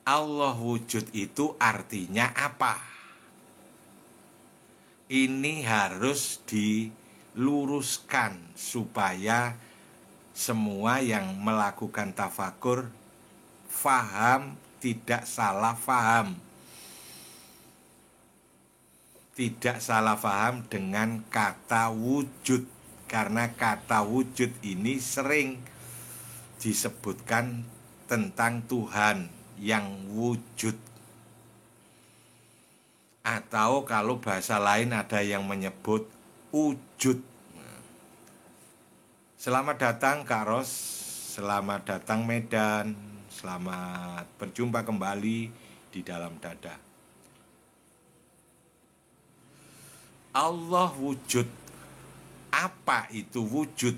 Allah wujud itu artinya apa? Ini harus diluruskan supaya semua yang melakukan tafakur faham, tidak salah faham. Tidak salah faham dengan kata wujud, karena kata wujud ini sering disebutkan tentang Tuhan yang wujud. Atau kalau bahasa lain ada yang menyebut wujud. Selamat datang Kak Ros, selamat datang Medan, selamat berjumpa kembali di dalam dada. Allah wujud. Apa itu wujud?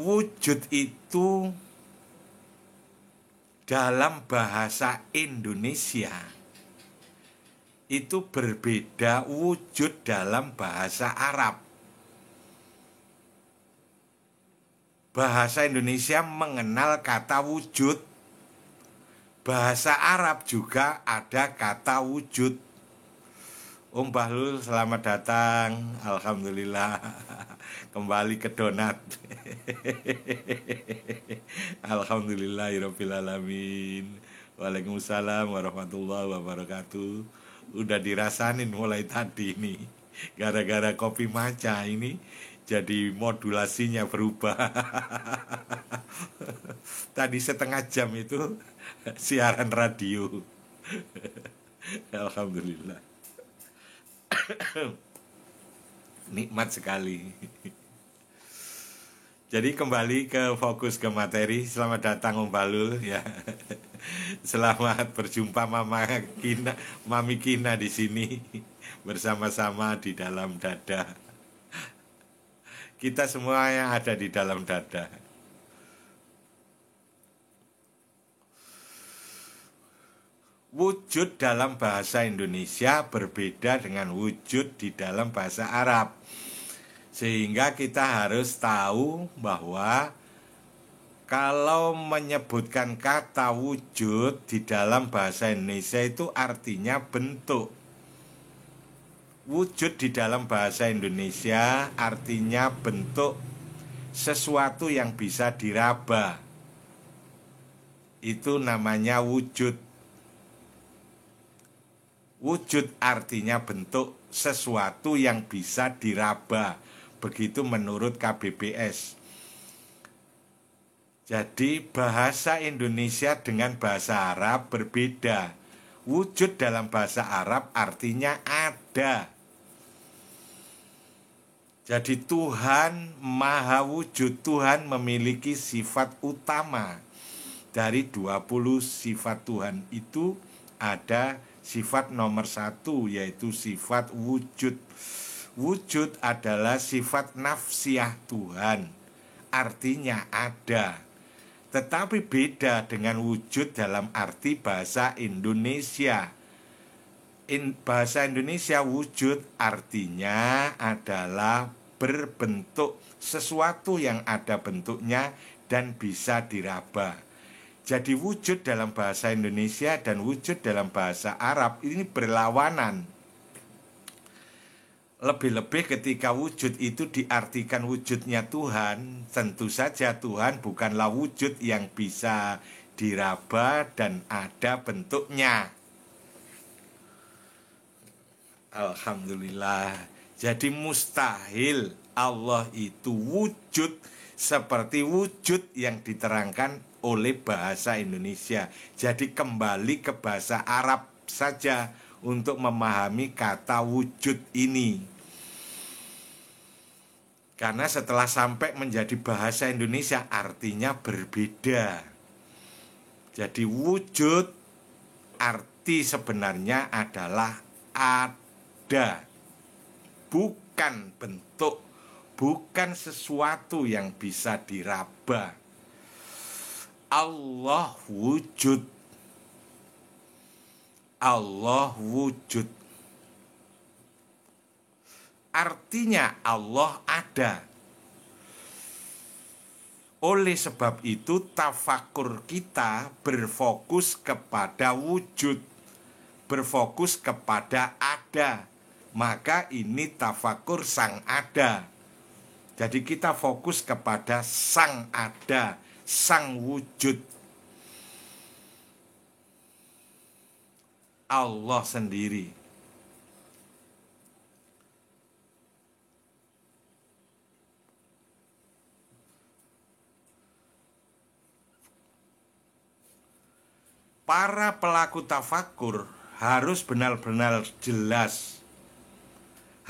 Wujud itu dalam bahasa Indonesia itu berbeda wujud dalam bahasa Arab. Bahasa Indonesia mengenal kata wujud. Bahasa Arab juga ada kata wujud. Om Bahlul, selamat datang. Alhamdulillah. Kembali ke donat. Alhamdulillahirrabbilalamin. Waalaikumsalam warahmatullahi wabarakatuh. Udah dirasain mulai tadi nih. Gara-gara kopi maca ini jadi modulasinya berubah. Tadi setengah jam itu siaran radio. Alhamdulillah. Nikmat sekali. Jadi kembali ke fokus ke materi. Selamat datang Om Balul ya. Selamat berjumpa Mami Kina di sini bersama-sama di dalam dada. Kita semua yang ada di dalam dada. Wujud dalam bahasa Indonesia berbeda dengan wujud di dalam bahasa Arab. Sehingga kita harus tahu bahwa kalau menyebutkan kata wujud di dalam bahasa Indonesia itu artinya bentuk. Wujud di dalam bahasa Indonesia artinya bentuk sesuatu yang bisa diraba. Itu namanya wujud. Wujud artinya bentuk sesuatu yang bisa diraba. Begitu menurut KBBS. Jadi bahasa Indonesia dengan bahasa Arab berbeda. Wujud dalam bahasa Arab artinya ada. Jadi Tuhan Maha Wujud. Tuhan memiliki sifat utama. Dari 20 sifat Tuhan itu ada sifat nomor 1, yaitu sifat wujud. Wujud adalah sifat nafsiyah Tuhan, artinya ada. Tetapi beda dengan wujud dalam arti bahasa Indonesia. Bahasa Indonesia wujud artinya adalah berbentuk, sesuatu yang ada bentuknya dan bisa diraba. Jadi wujud dalam bahasa Indonesia dan wujud dalam bahasa Arab ini berlawanan. Lebih-lebih ketika wujud itu diartikan wujudnya Tuhan, tentu saja Tuhan bukanlah wujud yang bisa diraba dan ada bentuknya. Alhamdulillah. Jadi mustahil Allah itu wujud seperti wujud yang diterangkan oleh bahasa Indonesia. Jadi kembali ke bahasa Arab saja untuk memahami kata wujud ini. Karena setelah sampai menjadi bahasa Indonesia artinya berbeda. Jadi wujud arti sebenarnya adalah ada, bukan bentuk, bukan sesuatu yang bisa diraba. Allah wujud. Allah wujud. Artinya Allah ada. Oleh sebab itu tafakur kita berfokus kepada wujud, berfokus kepada ada. Maka ini tafakur sang ada. Jadi kita fokus kepada sang ada, sang wujud, Allah sendiri. Para pelaku tafakur harus benar-benar jelas.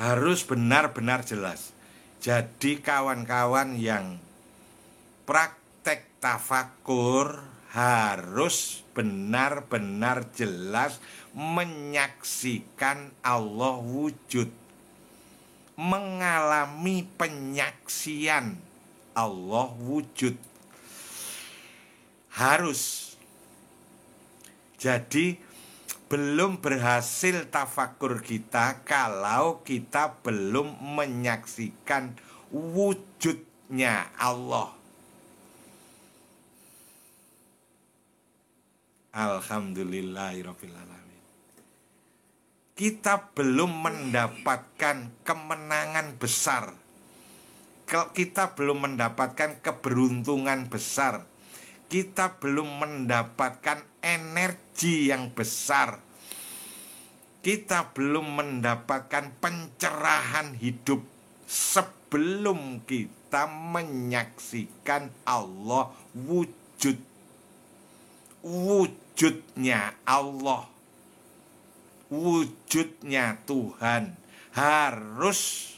Harus benar-benar jelas. Jadi kawan-kawan yang praktek tafakur harus benar-benar jelas menyaksikan Allah wujud. Mengalami penyaksian Allah wujud. Harus. Jadi belum berhasil tafakur kita kalau kita belum menyaksikan wujudnya Allah. Alhamdulillahirabbil alamin. Kita belum mendapatkan kemenangan besar. Kita belum mendapatkan keberuntungan besar. Kita belum mendapatkan energi yang besar. Kita belum mendapatkan pencerahan hidup sebelum kita menyaksikan Allah wujud. Wujudnya Allah, wujudnya Tuhan. Harus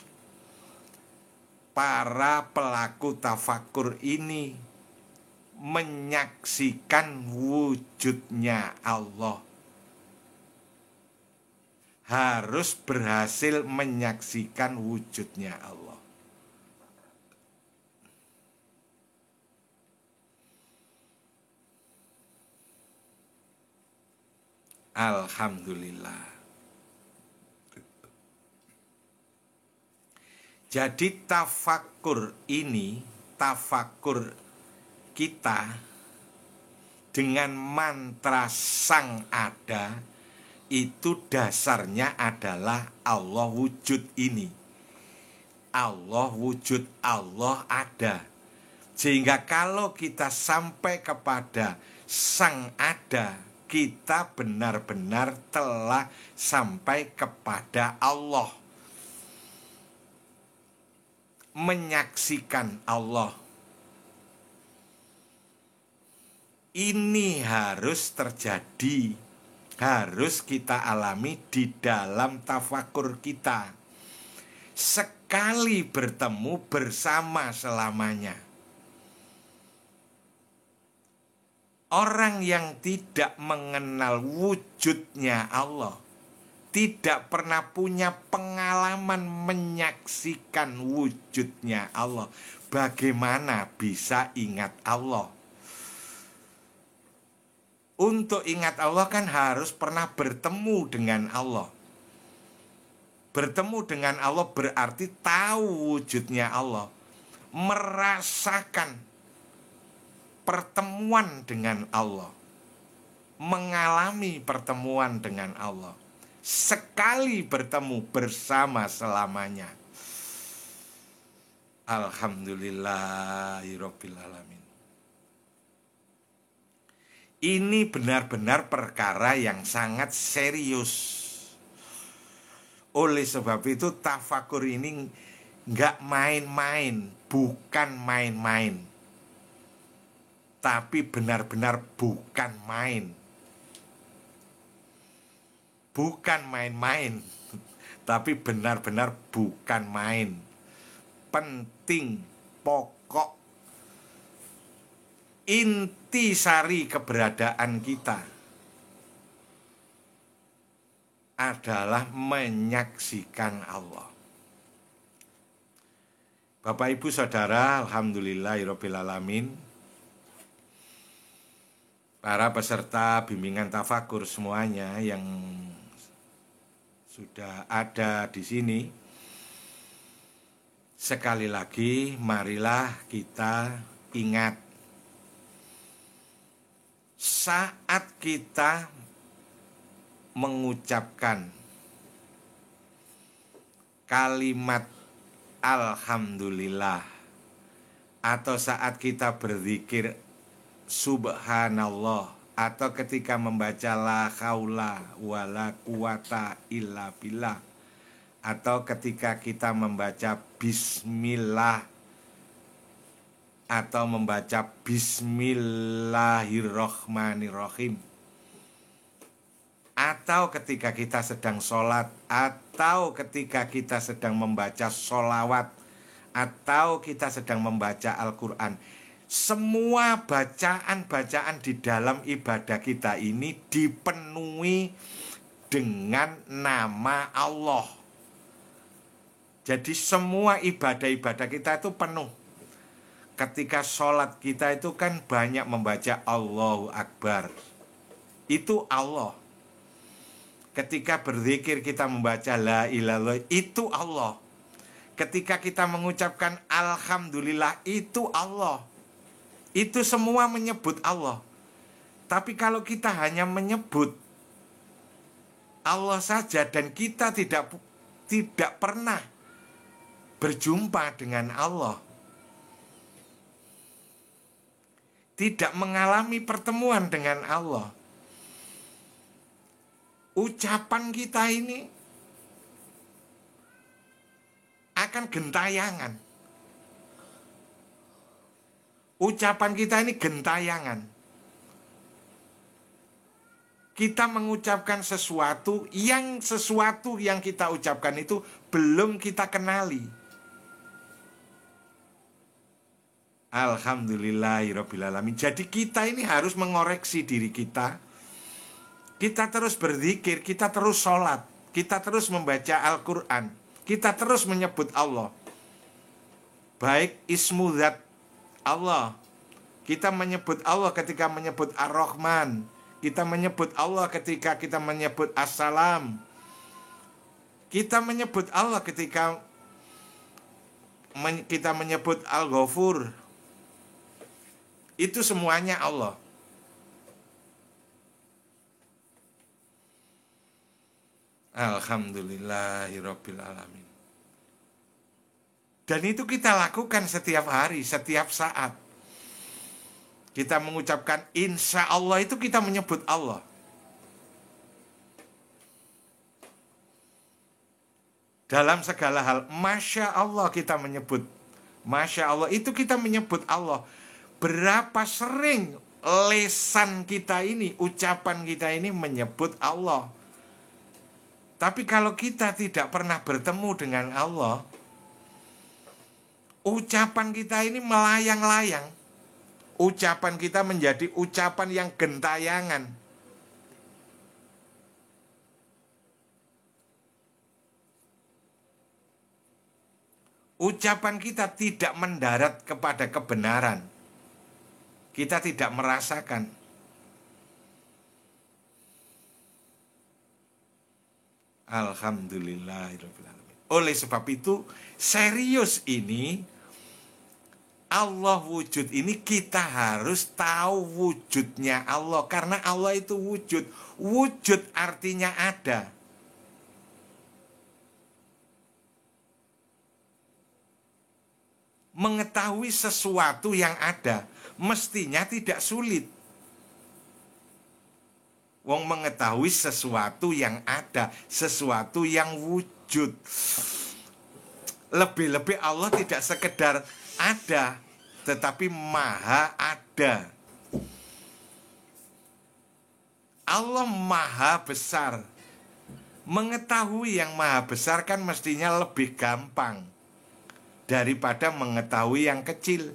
para pelaku tafakur ini menyaksikan wujudnya Allah. Harus berhasil menyaksikan wujudnya Allah. Alhamdulillah. Jadi tafakur ini, tafakur kita dengan mantra sang ada, itu dasarnya adalah Allah wujud ini. Allah wujud, Allah ada. Sehingga kalau kita sampai kepada sang ada, kita benar-benar telah sampai kepada Allah. Menyaksikan Allah. Ini harus terjadi, harus kita alami di dalam tafakur kita. Sekali bertemu bersama selamanya. Orang yang tidak mengenal wujudnya Allah, tidak pernah punya pengalaman menyaksikan wujudnya Allah, bagaimana bisa ingat Allah? Untuk ingat Allah kan harus pernah bertemu dengan Allah. Bertemu dengan Allah berarti tahu wujudnya Allah. Merasakan pertemuan dengan Allah. Mengalami pertemuan dengan Allah. Sekali bertemu bersama selamanya. Alhamdulillahirabbil alamin. Ini benar-benar perkara yang sangat serius. Oleh sebab itu tafakur ini nggak main-main, bukan main-main. Tapi benar-benar bukan main. Bukan main-main, tapi benar-benar bukan main. Penting, pokok, inti sari keberadaan kita adalah menyaksikan Allah. Bapak Ibu Saudara, alhamdulillahirabbil alamin. Para peserta bimbingan tafakur semuanya yang sudah ada di sini, sekali lagi marilah kita Ingat, saat kita mengucapkan kalimat alhamdulillah atau saat kita berzikir subhanallah atau ketika membaca la haula wala quwata illa billah atau ketika kita membaca bismillah atau membaca bismillahirrohmanirrohim atau ketika kita sedang sholat atau ketika kita sedang membaca sholawat atau kita sedang membaca Al-Quran. Semua bacaan-bacaan di dalam ibadah kita ini dipenuhi dengan nama Allah. Jadi semua ibadah-ibadah kita itu penuh. Ketika sholat kita itu kan banyak membaca Allahu Akbar. Itu Allah. Ketika berzikir kita membaca la ilaha illallah, itu Allah. Ketika kita mengucapkan alhamdulillah, itu Allah. Itu semua menyebut Allah. Tapi kalau kita hanya menyebut Allah saja dan kita tidak pernah berjumpa dengan Allah, tidak mengalami pertemuan dengan Allah, ucapan kita ini akan gentayangan. Ucapan kita ini gentayangan. Kita mengucapkan sesuatu yang kita ucapkan itu belum kita kenali. Alhamdulillahirrabbilalamin. Jadi kita ini harus mengoreksi diri kita. Kita terus berzikir, kita terus sholat, kita terus membaca Al-Quran, kita terus menyebut Allah. Baik ismu zat Allah, kita menyebut Allah ketika menyebut Ar-Rahman, kita menyebut Allah ketika kita menyebut As-Salam, kita menyebut Allah ketika kita menyebut Al-Ghafur. Itu semuanya Allah. Alhamdulillahirrabbilalamin. Dan itu kita lakukan setiap hari, setiap saat. Kita mengucapkan insya Allah, itu kita menyebut Allah. Dalam segala hal, Masya Allah kita menyebut. Masya Allah, itu kita menyebut Allah. Berapa sering lesan kita ini, ucapan kita ini menyebut Allah. Tapi kalau kita tidak pernah bertemu dengan Allah, ucapan kita ini melayang-layang. Ucapan kita menjadi ucapan yang gentayangan. Ucapan kita tidak mendarat kepada kebenaran. Kita tidak merasakan. Alhamdulillahirrahmanirrahim. Oleh sebab itu, serius ini, Allah wujud ini kita harus tahu wujudnya Allah. Karena Allah itu wujud. Wujud artinya ada. Mengetahui sesuatu yang ada mestinya tidak sulit. Wong mengetahui sesuatu yang ada, sesuatu yang wujud. Lebih-lebih Allah tidak sekedar ada, tetapi maha ada. Allah maha besar. Mengetahui yang maha besar kan mestinya lebih gampang daripada mengetahui yang kecil.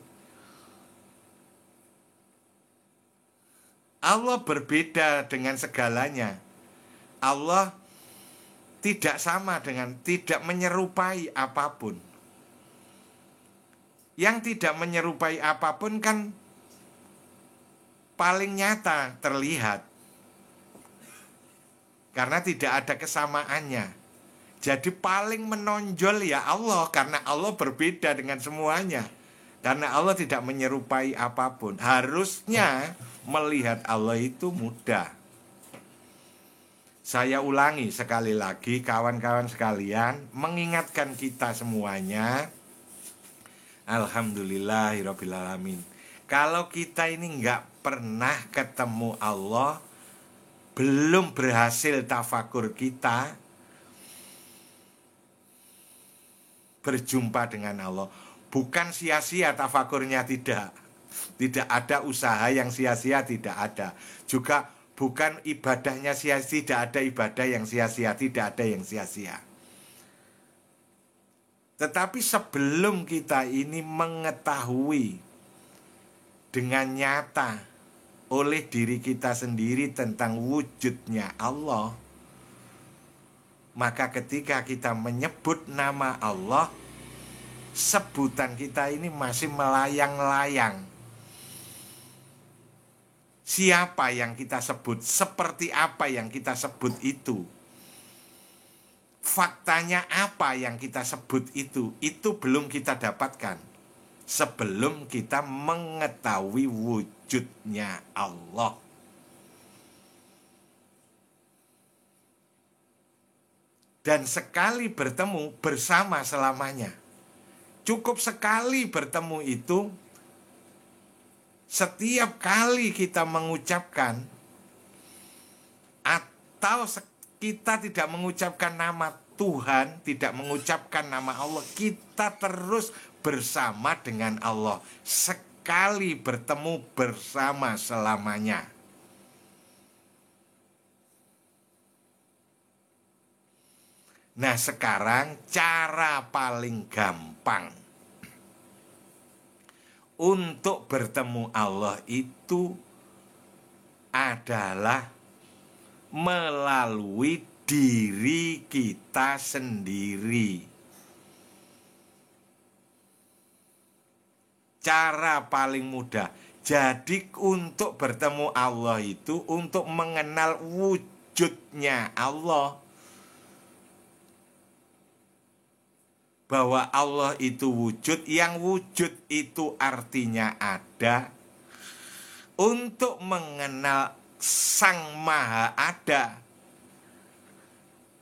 Allah berbeda dengan segalanya. Allah tidak sama dengan, tidak menyerupai apapun. Yang tidak menyerupai apapun kan paling nyata terlihat. Karena tidak ada kesamaannya. Jadi paling menonjol ya Allah, karena Allah berbeda dengan semuanya. Karena Allah tidak menyerupai apapun. Harusnya melihat Allah itu mudah. Saya ulangi sekali lagi, kawan-kawan sekalian, mengingatkan kita semuanya. Alhamdulillahirrabbilalamin. Kalau kita ini nggak pernah ketemu Allah, belum berhasil tafakur kita berjumpa dengan Allah. Bukan sia-sia tafakurnya, tidak. Tidak ada usaha yang sia-sia, tidak ada. Juga bukan ibadahnya sia-sia, tidak ada ibadah yang sia-sia, tidak ada yang sia-sia. Tetapi sebelum kita ini mengetahui dengan nyata oleh diri kita sendiri tentang wujudnya Allah, maka ketika kita menyebut nama Allah, sebutan kita ini masih melayang-layang. Siapa yang kita sebut, seperti apa yang kita sebut itu, faktanya apa yang kita sebut itu belum kita dapatkan sebelum kita mengetahui wujudnya Allah. Dan sekali bertemu, bersama selamanya. Cukup sekali bertemu itu, setiap kali kita mengucapkan atau kita tidak mengucapkan nama Tuhan, tidak mengucapkan nama Allah, kita terus bersama dengan Allah. Sekali bertemu, bersama selamanya. Nah, sekarang cara paling gampang untuk bertemu Allah itu adalah melalui diri kita sendiri. Cara paling mudah. Jadi untuk bertemu Allah itu, untuk mengenal wujudnya Allah, bahwa Allah itu wujud, yang wujud itu artinya ada. Untuk mengenal Sang Maha Ada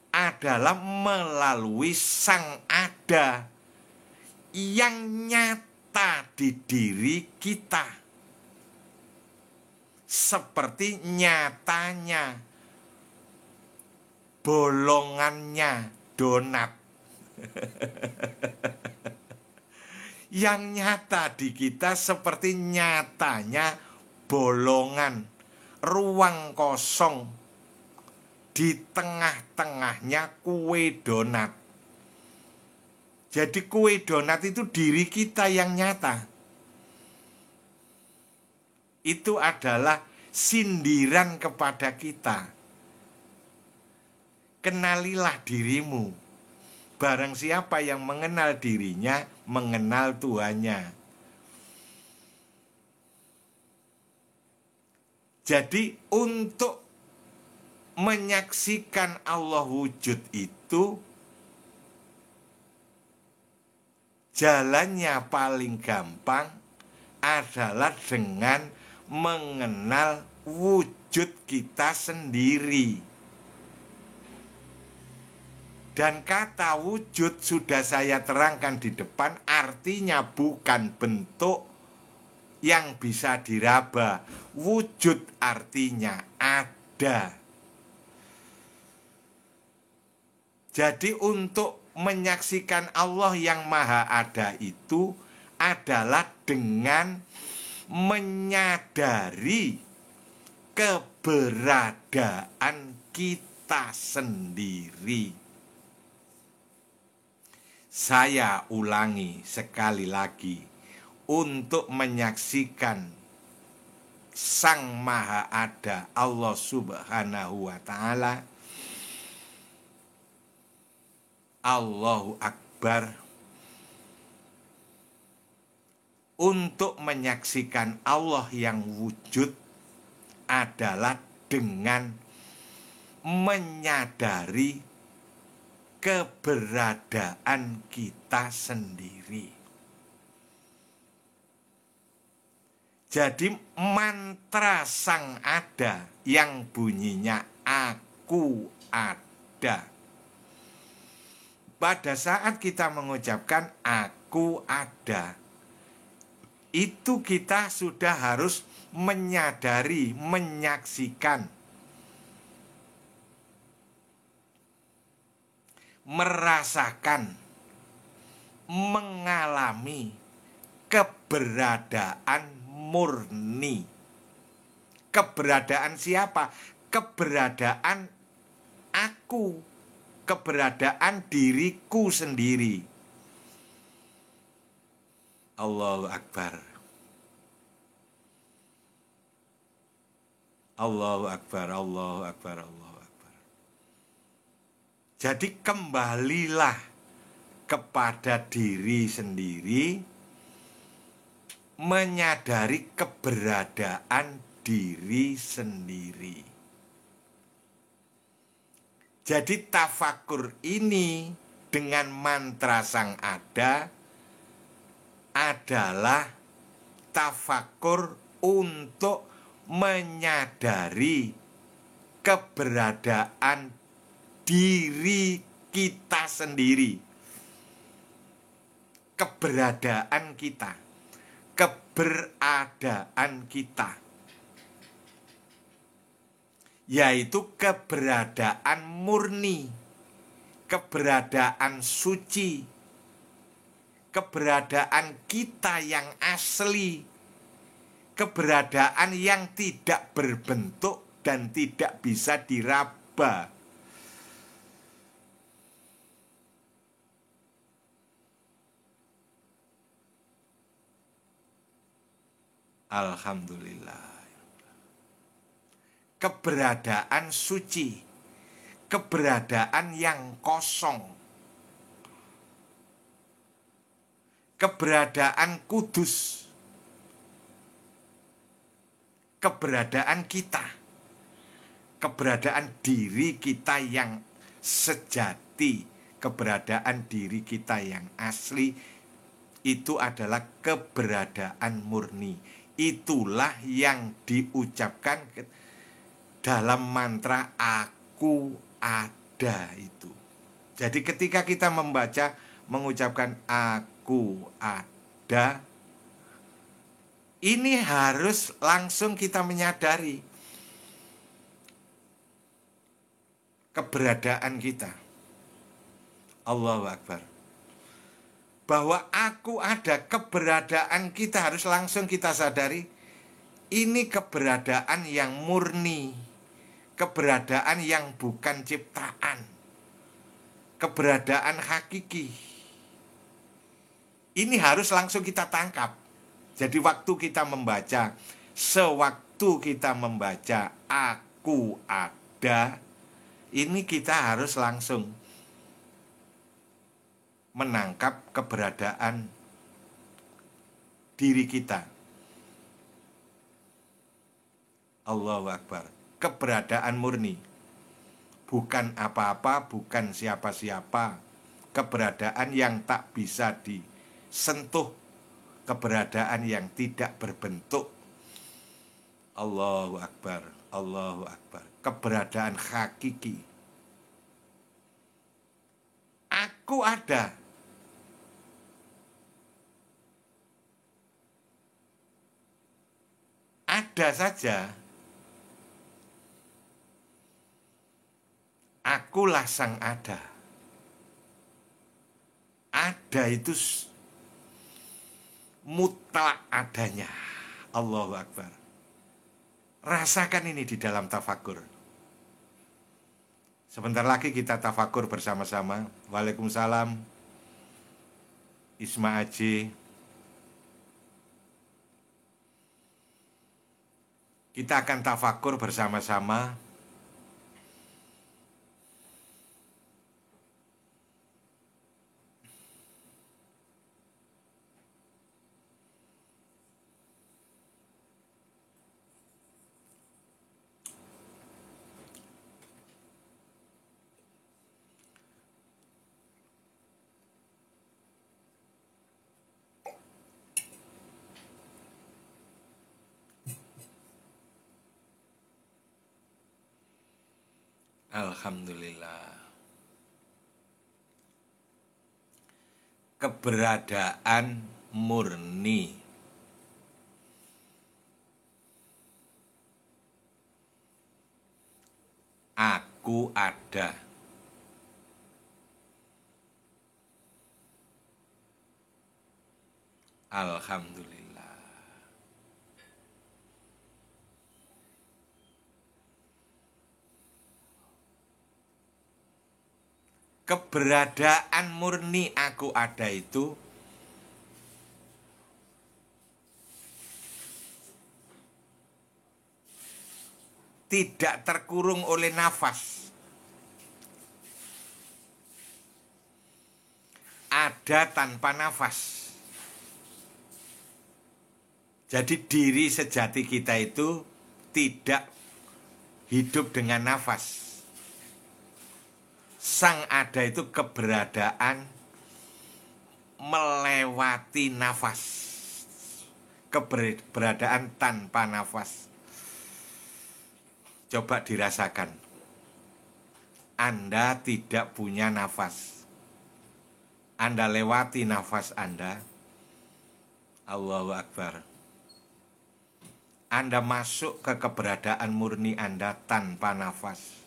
adalah melalui Sang Ada yang nyata di diri kita, seperti nyatanya bolongannya donat. Yang nyata di kita seperti nyatanya bolongan, ruang kosong, di tengah-tengahnya kue donat. Jadi kue donat itu diri kita yang nyata. Itu adalah sindiran kepada kita. Kenalilah dirimu. Barang siapa yang mengenal dirinya, mengenal Tuhannya. Jadi untuk menyaksikan Allah wujud itu, jalannya paling gampang adalah dengan mengenal wujud kita sendiri. Dan kata wujud sudah saya terangkan di depan, artinya bukan bentuk yang bisa diraba. Wujud artinya ada. Jadi untuk menyaksikan Allah yang Maha Ada itu adalah dengan menyadari keberadaan kita sendiri. Saya ulangi sekali lagi, untuk menyaksikan Sang Maha Ada Allah Subhanahu wa Ta'ala, Allahu Akbar. Untuk menyaksikan Allah yang wujud adalah dengan menyadari keberadaan kita sendiri. Jadi mantra sang ada yang bunyinya aku ada. Pada saat kita mengucapkan aku ada, itu kita sudah harus menyadari, menyaksikan, merasakan, mengalami keberadaan murni. Keberadaan siapa? Keberadaan aku, keberadaan diriku sendiri. Allahu Akbar. Allahu Akbar, Allahu Akbar, Allahu Akbar. Jadi kembalilah kepada diri sendiri, menyadari keberadaan diri sendiri. Jadi tafakur ini dengan mantra sang ada adalah tafakur untuk menyadari keberadaan diri kita sendiri. Keberadaan kita, keberadaan kita, yaitu keberadaan murni, keberadaan suci, keberadaan kita yang asli, keberadaan yang tidak berbentuk dan tidak bisa diraba. Alhamdulillah. Keberadaan suci, keberadaan yang kosong, keberadaan kudus, keberadaan kita, keberadaan diri kita yang sejati, keberadaan diri kita yang asli, itu adalah keberadaan murni. Itulah yang diucapkan dalam mantra aku ada itu. Jadi ketika kita mengucapkan aku ada, ini harus langsung kita menyadari keberadaan kita. Allahu Akbar. Bahwa aku ada, keberadaan kita harus langsung kita sadari. Ini keberadaan yang murni, keberadaan yang bukan ciptaan, keberadaan hakiki. Ini harus langsung kita tangkap. Jadi waktu kita membaca, sewaktu kita membaca aku ada, ini kita harus langsung menangkap keberadaan diri kita. Allahu Akbar. Keberadaan murni. Bukan apa-apa, bukan siapa-siapa. Keberadaan yang tak bisa disentuh. Keberadaan yang tidak berbentuk. Allahu Akbar. Allahu Akbar. Keberadaan hakiki. Aku ada. Ada saja. Akulah sang ada. Ada itu mutlak adanya. Allahu Akbar. Rasakan ini di dalam tafakur. Sebentar lagi kita tafakur bersama-sama. Waalaikumsalam. Isma Aji. Kita akan tafakur bersama-sama. Alhamdulillah. Keberadaan murni. Aku ada. Alhamdulillah. Keberadaan murni aku ada itu tidak terkurung oleh nafas. Ada tanpa nafas. Jadi diri sejati kita itu tidak hidup dengan nafas. Sang ada itu keberadaan melewati nafas. Keberadaan tanpa nafas. Coba dirasakan. Anda tidak punya nafas. Anda lewati nafas Anda. Allahu Akbar. Anda masuk ke keberadaan murni Anda tanpa nafas.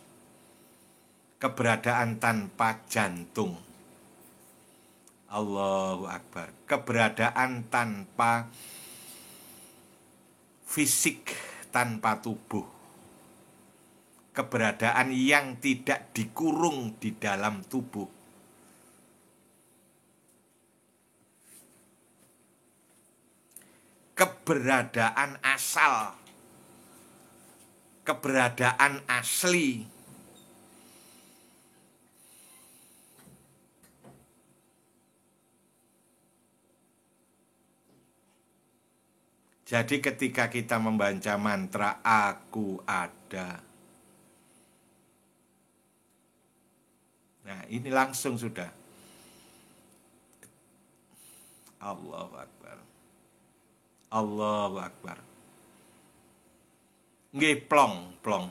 Keberadaan tanpa jantung. Allahu Akbar. Keberadaan tanpa fisik, tanpa tubuh. Keberadaan yang tidak dikurung di dalam tubuh. Keberadaan asal. Keberadaan asli. Jadi ketika kita membaca mantra aku ada. Nah, ini langsung sudah. Allahu Akbar. Allahu Akbar. Nggih, plong.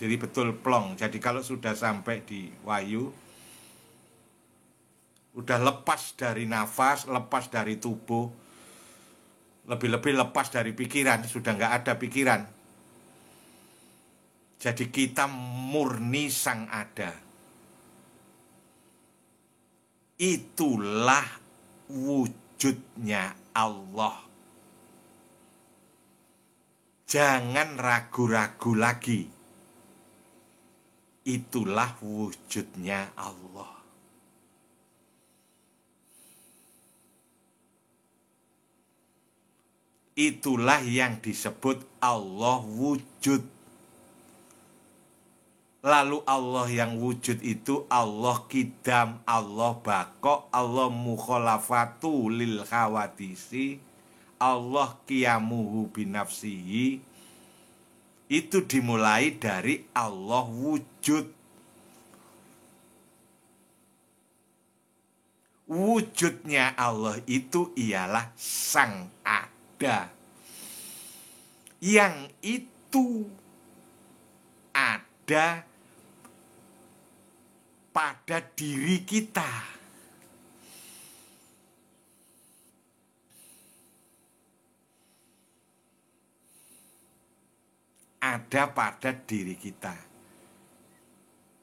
Jadi betul plong. Jadi kalau sudah sampai di wayu, udah lepas dari nafas, lepas dari tubuh, lebih-lebih lepas dari pikiran, sudah nggak ada pikiran. Jadi kita murni sang ada. Itulah wujudnya Allah. Jangan ragu-ragu lagi. Itulah wujudnya Allah. Itulah yang disebut Allah wujud. Lalu Allah yang wujud itu Allah kidam, Allah bako, Allah mukhalafatu lil khawadisi, Allah qiyamuhu binafsihi. Itu dimulai dari Allah wujud. Wujudnya Allah itu ialah sang ada. Yang itu ada pada diri kita. Ada pada diri kita.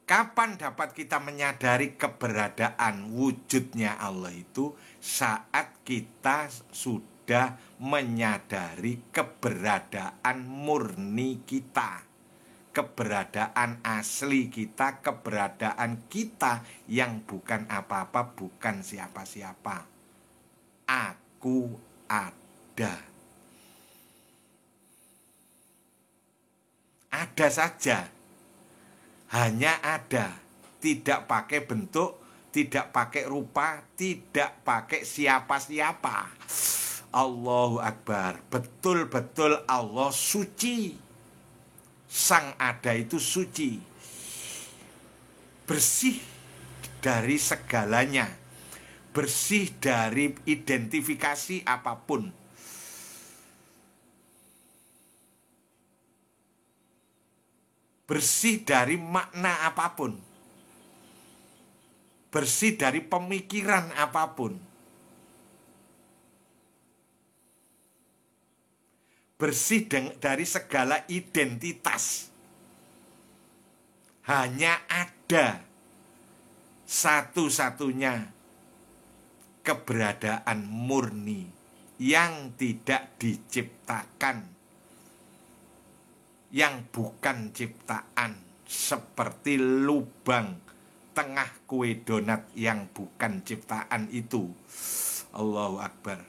Kapan dapat kita menyadari keberadaan wujudnya Allah itu? Saat kita sudah menyadari keberadaan murni kita, keberadaan asli kita, keberadaan kita yang bukan apa-apa, bukan siapa-siapa. Aku ada. Ada saja. Hanya ada. Tidak pakai bentuk, tidak pakai rupa, tidak pakai siapa-siapa. Allahu Akbar. Betul-betul Allah suci. Sang ada itu suci. Bersih dari segalanya. Bersih dari identifikasi apapun. bersih dari makna apapun, bersih dari pemikiran apapun, bersih dari segala identitas. Hanya ada satu-satunya keberadaan murni yang tidak diciptakan, yang bukan ciptaan, seperti lubang tengah kue donat yang bukan ciptaan itu. Allahu Akbar.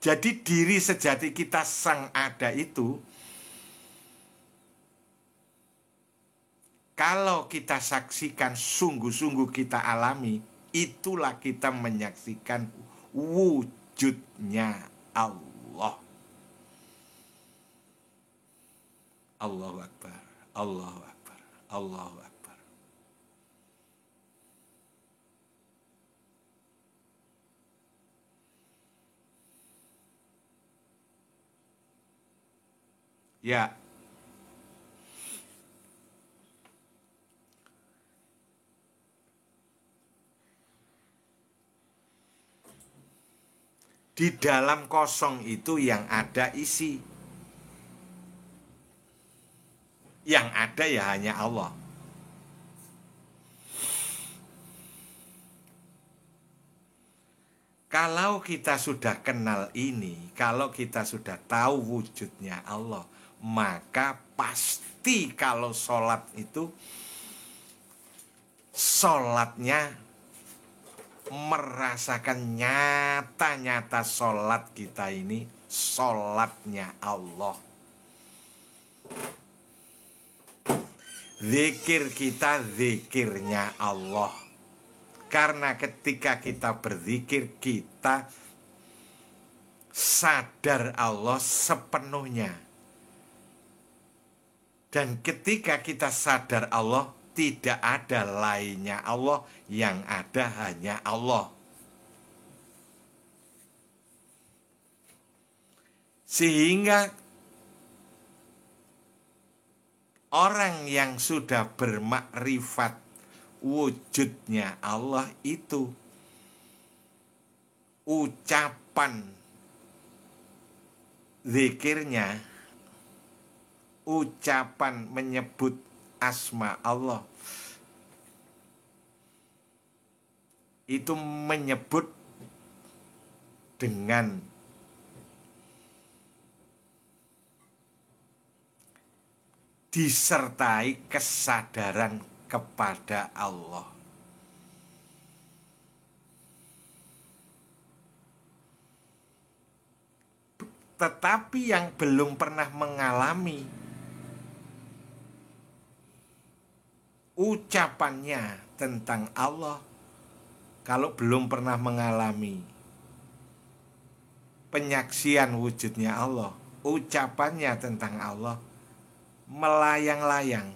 Jadi diri sejati kita sang ada itu, kalau kita saksikan, sungguh-sungguh kita alami, itulah kita menyaksikan wujudnya Allah. Allahu Akbar, Allahu Akbar, Allahu Akbar. Ya, di dalam kosong itu yang ada isi. Yang ada ya hanya Allah. Kalau kita sudah kenal ini, kalau kita sudah tahu wujudnya Allah, maka pasti kalau sholat itu, sholatnya merasakan nyata-nyata sholat kita ini sholatnya Allah. Zikir kita zikirnya Allah. Karena ketika kita berzikir, kita sadar Allah sepenuhnya. Dan ketika kita sadar Allah, tidak ada lainnya Allah, yang ada hanya Allah. Sehingga orang yang sudah bermakrifat wujudnya Allah itu, ucapan zikirnya, ucapan menyebut asma Allah itu menyebut dengan disertai kesadaran kepada Allah. Tetapi yang belum pernah mengalami ucapannya tentang Allah, kalau belum pernah mengalami penyaksian wujudnya Allah, ucapannya tentang Allah melayang-layang.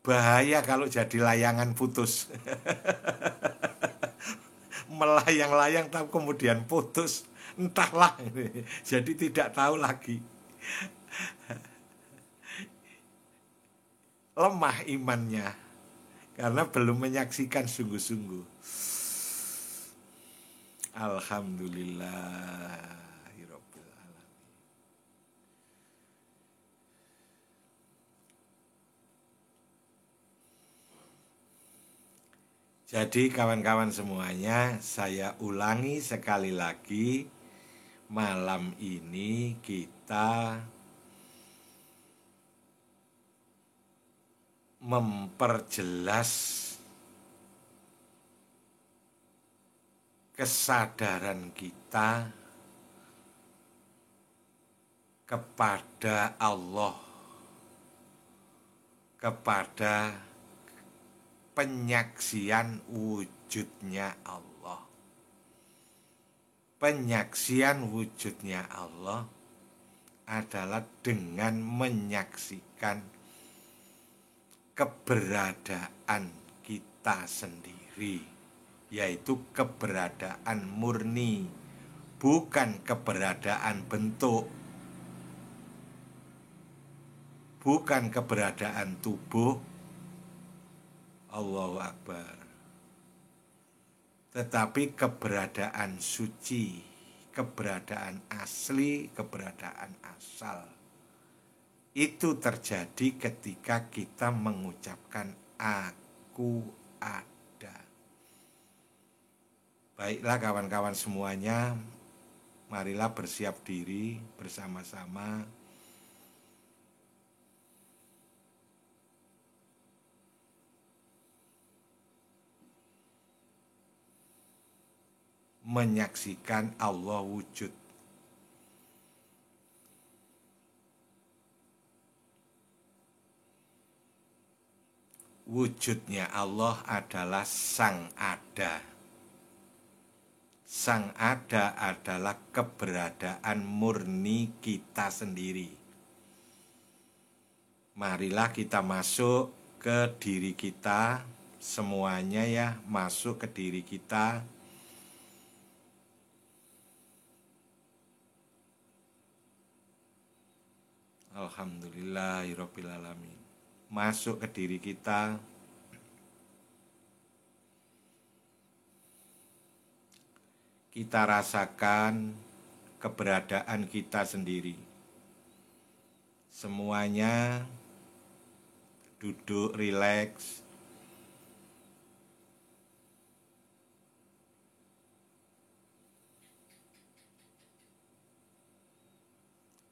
Bahaya kalau jadi layangan putus. Melayang-layang tapi kemudian putus, entahlah. Jadi tidak tahu lagi. Lemah imannya karena belum menyaksikan sungguh-sungguh. Alhamdulillahirabbil alamin. Jadi kawan-kawan semuanya, saya ulangi sekali lagi, malam ini kita memperjelas kesadaran kita kepada Allah, kepada penyaksian wujudnya Allah. Penyaksian wujudnya Allah adalah dengan menyaksikan keberadaan kita sendiri, yaitu keberadaan murni, bukan keberadaan bentuk, bukan keberadaan tubuh. Allahu Akbar. Tetapi keberadaan suci, keberadaan asli, keberadaan asal. Itu terjadi ketika kita mengucapkan aku ada. Baiklah kawan-kawan semuanya, marilah bersiap diri bersama-sama menyaksikan Allah wujud. Wujudnya Allah adalah Sang Ada. Sang Ada adalah keberadaan murni kita sendiri. Marilah kita masuk ke diri kita, semuanya ya, masuk ke diri kita. Alhamdulillahirrabbilalamin. Masuk ke diri kita. Kita rasakan keberadaan kita sendiri. Semuanya duduk rileks.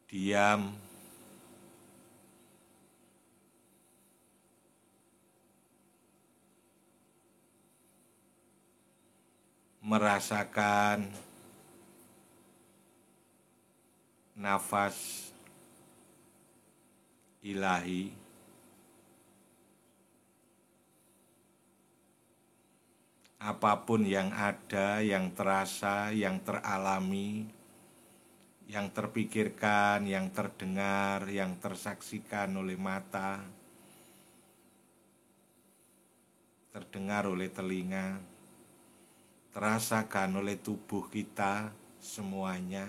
Diam. Merasakan nafas ilahi, apapun yang ada, yang terasa, yang teralami, yang terpikirkan, yang terdengar, yang tersaksikan oleh mata, terdengar oleh telinga, terasakan oleh tubuh kita, semuanya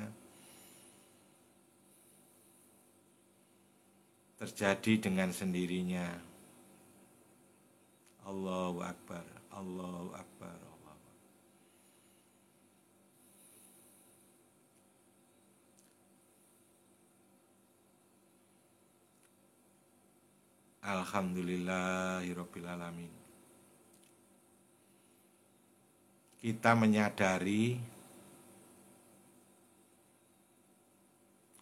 terjadi dengan sendirinya. Allahu Akbar, Allahu Akbar, Allahu Akbar. Alhamdulillahirrabbilalamin. Kita menyadari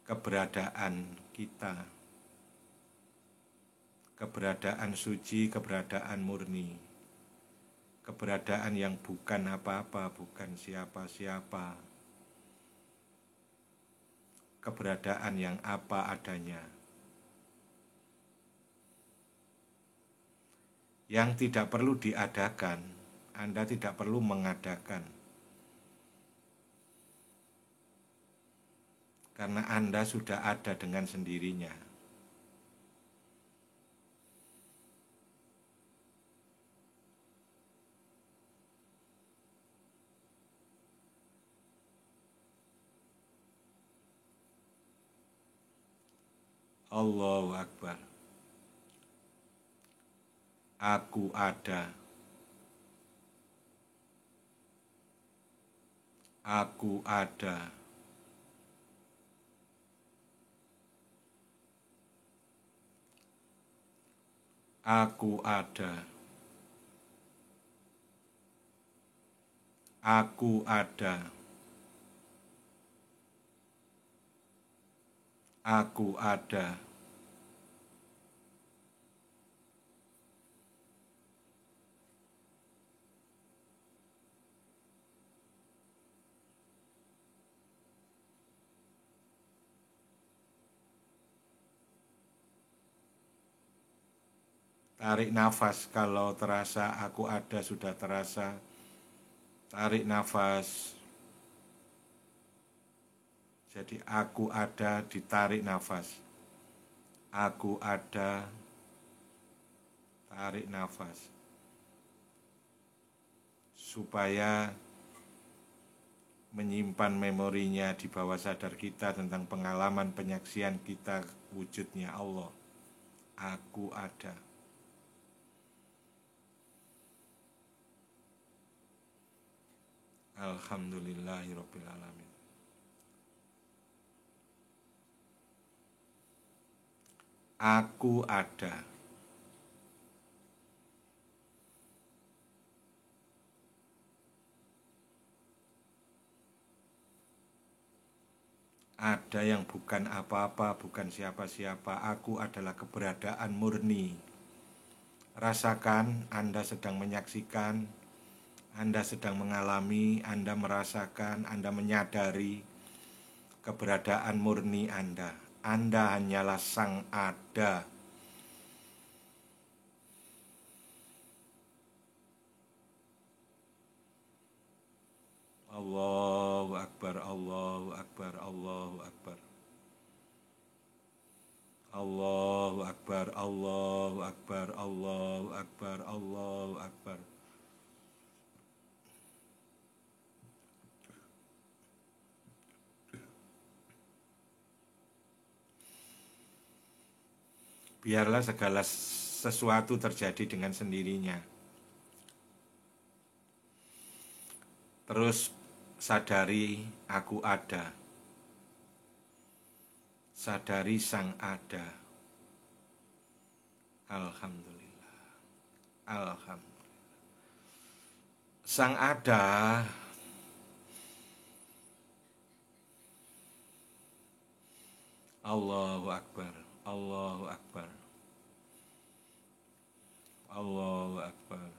keberadaan kita, keberadaan suci, keberadaan murni, keberadaan yang bukan apa-apa, bukan siapa-siapa, keberadaan yang apa adanya, yang tidak perlu diadakan. Anda tidak perlu mengadakan, karena Anda sudah ada dengan sendirinya. Allahu Akbar. Aku ada. Aku ada. Aku ada. Aku ada. Aku ada. Tarik nafas kalau terasa aku ada, sudah terasa. Tarik nafas. Jadi aku ada, ditarik nafas. Aku ada, tarik nafas supaya menyimpan memorinya di bawah sadar kita tentang pengalaman penyaksian kita wujudnya Allah. Aku ada. Alhamdulillahirabbil alamin. Aku ada. Ada yang bukan apa-apa, bukan siapa-siapa. Aku adalah keberadaan murni. Rasakan, Anda sedang menyaksikan, Anda sedang mengalami, Anda merasakan, Anda menyadari keberadaan murni Anda. Anda hanyalah sang ada. Allahu Akbar, Allahu Akbar, Allahu Akbar. Allahu Akbar, Allahu Akbar, Allahu Akbar, Allahu Akbar. Biarlah segala sesuatu terjadi dengan sendirinya. Terus sadari aku ada. Sadari sang ada. Alhamdulillah. Alhamdulillah. Sang ada Allahu Akbar. Allahu Akbar. Allahu Akbar.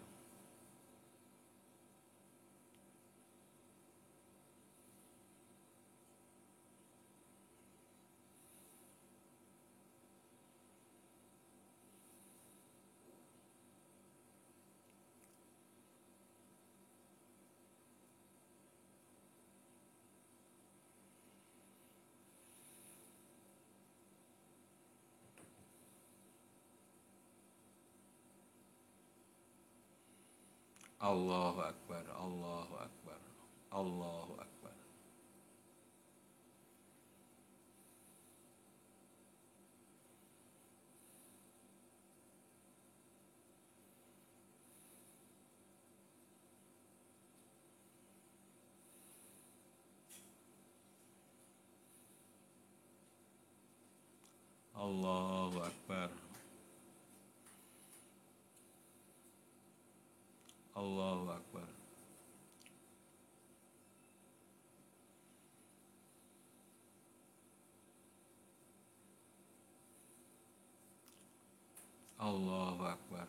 Allahu Akbar, Allahu Akbar, Allahu Akbar. Allahu Akbar. Allahu Akbar. Allahu Akbar.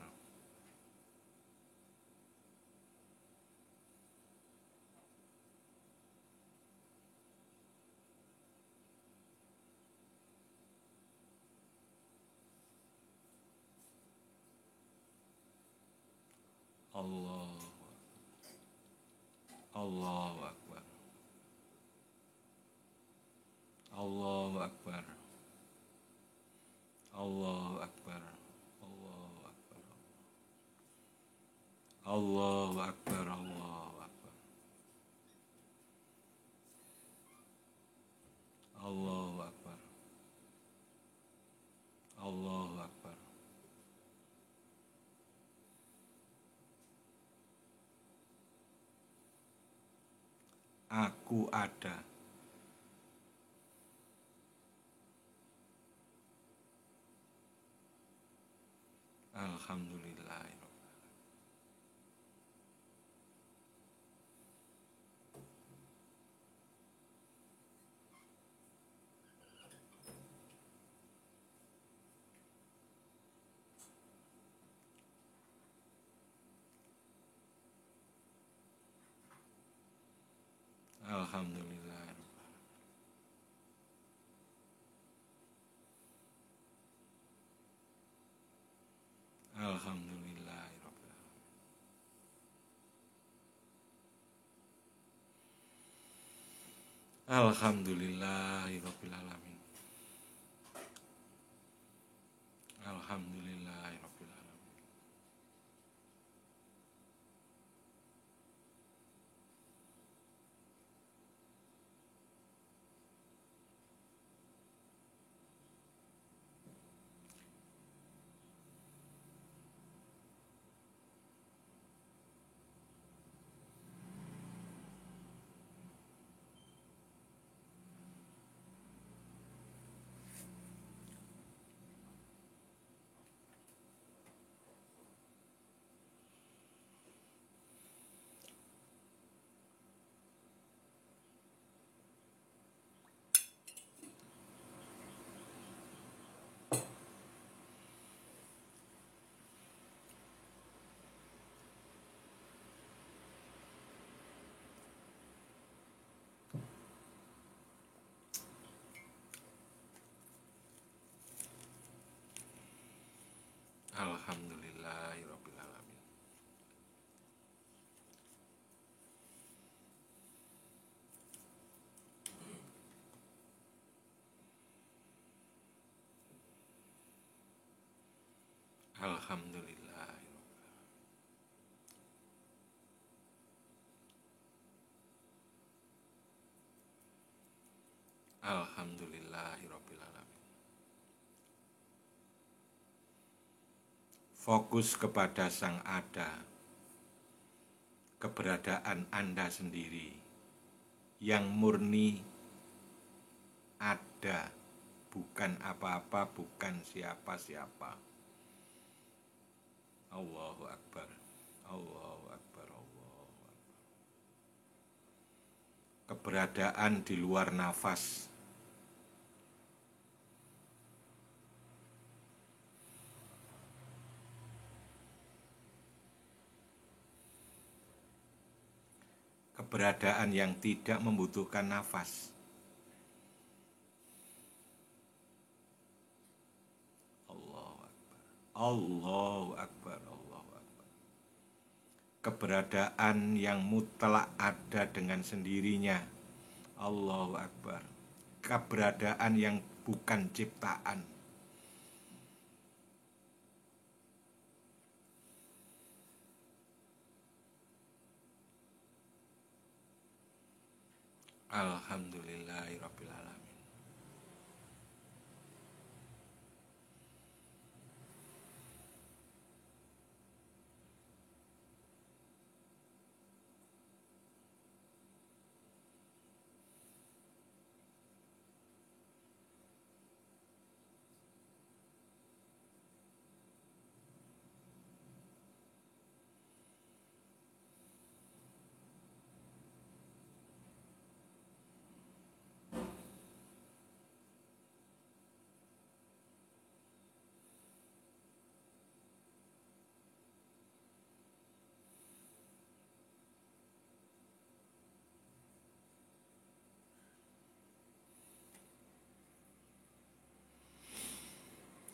Allah. Allahu Akbar. Allahu Akbar. Allahu Akbar. Allahu Akbar. Allahu Akbar. Allahu Akbar. Allahu Akbar. Allahu Akbar. Aku ada. Alhamdulillah. Alhamdulillah. Alhamdulillah. Alhamdulillahirabbil alamin. Alhamdulillahirabbil alamin. Alhamdulillah. Alhamdulillahirabbil alamin. Fokus kepada Sang Ada, keberadaan Anda sendiri yang murni ada, bukan apa-apa, bukan siapa-siapa. Allahu Akbar. Allahu Akbar. Allahu Akbar. Keberadaan di luar nafas. Keberadaan yang tidak membutuhkan nafas. Allahu Akbar. Allahu Akbar. Allahu Akbar. Keberadaan yang mutlak ada dengan sendirinya. Allahu Akbar. Keberadaan yang bukan ciptaan. Alhamdulillahirabbil alamin.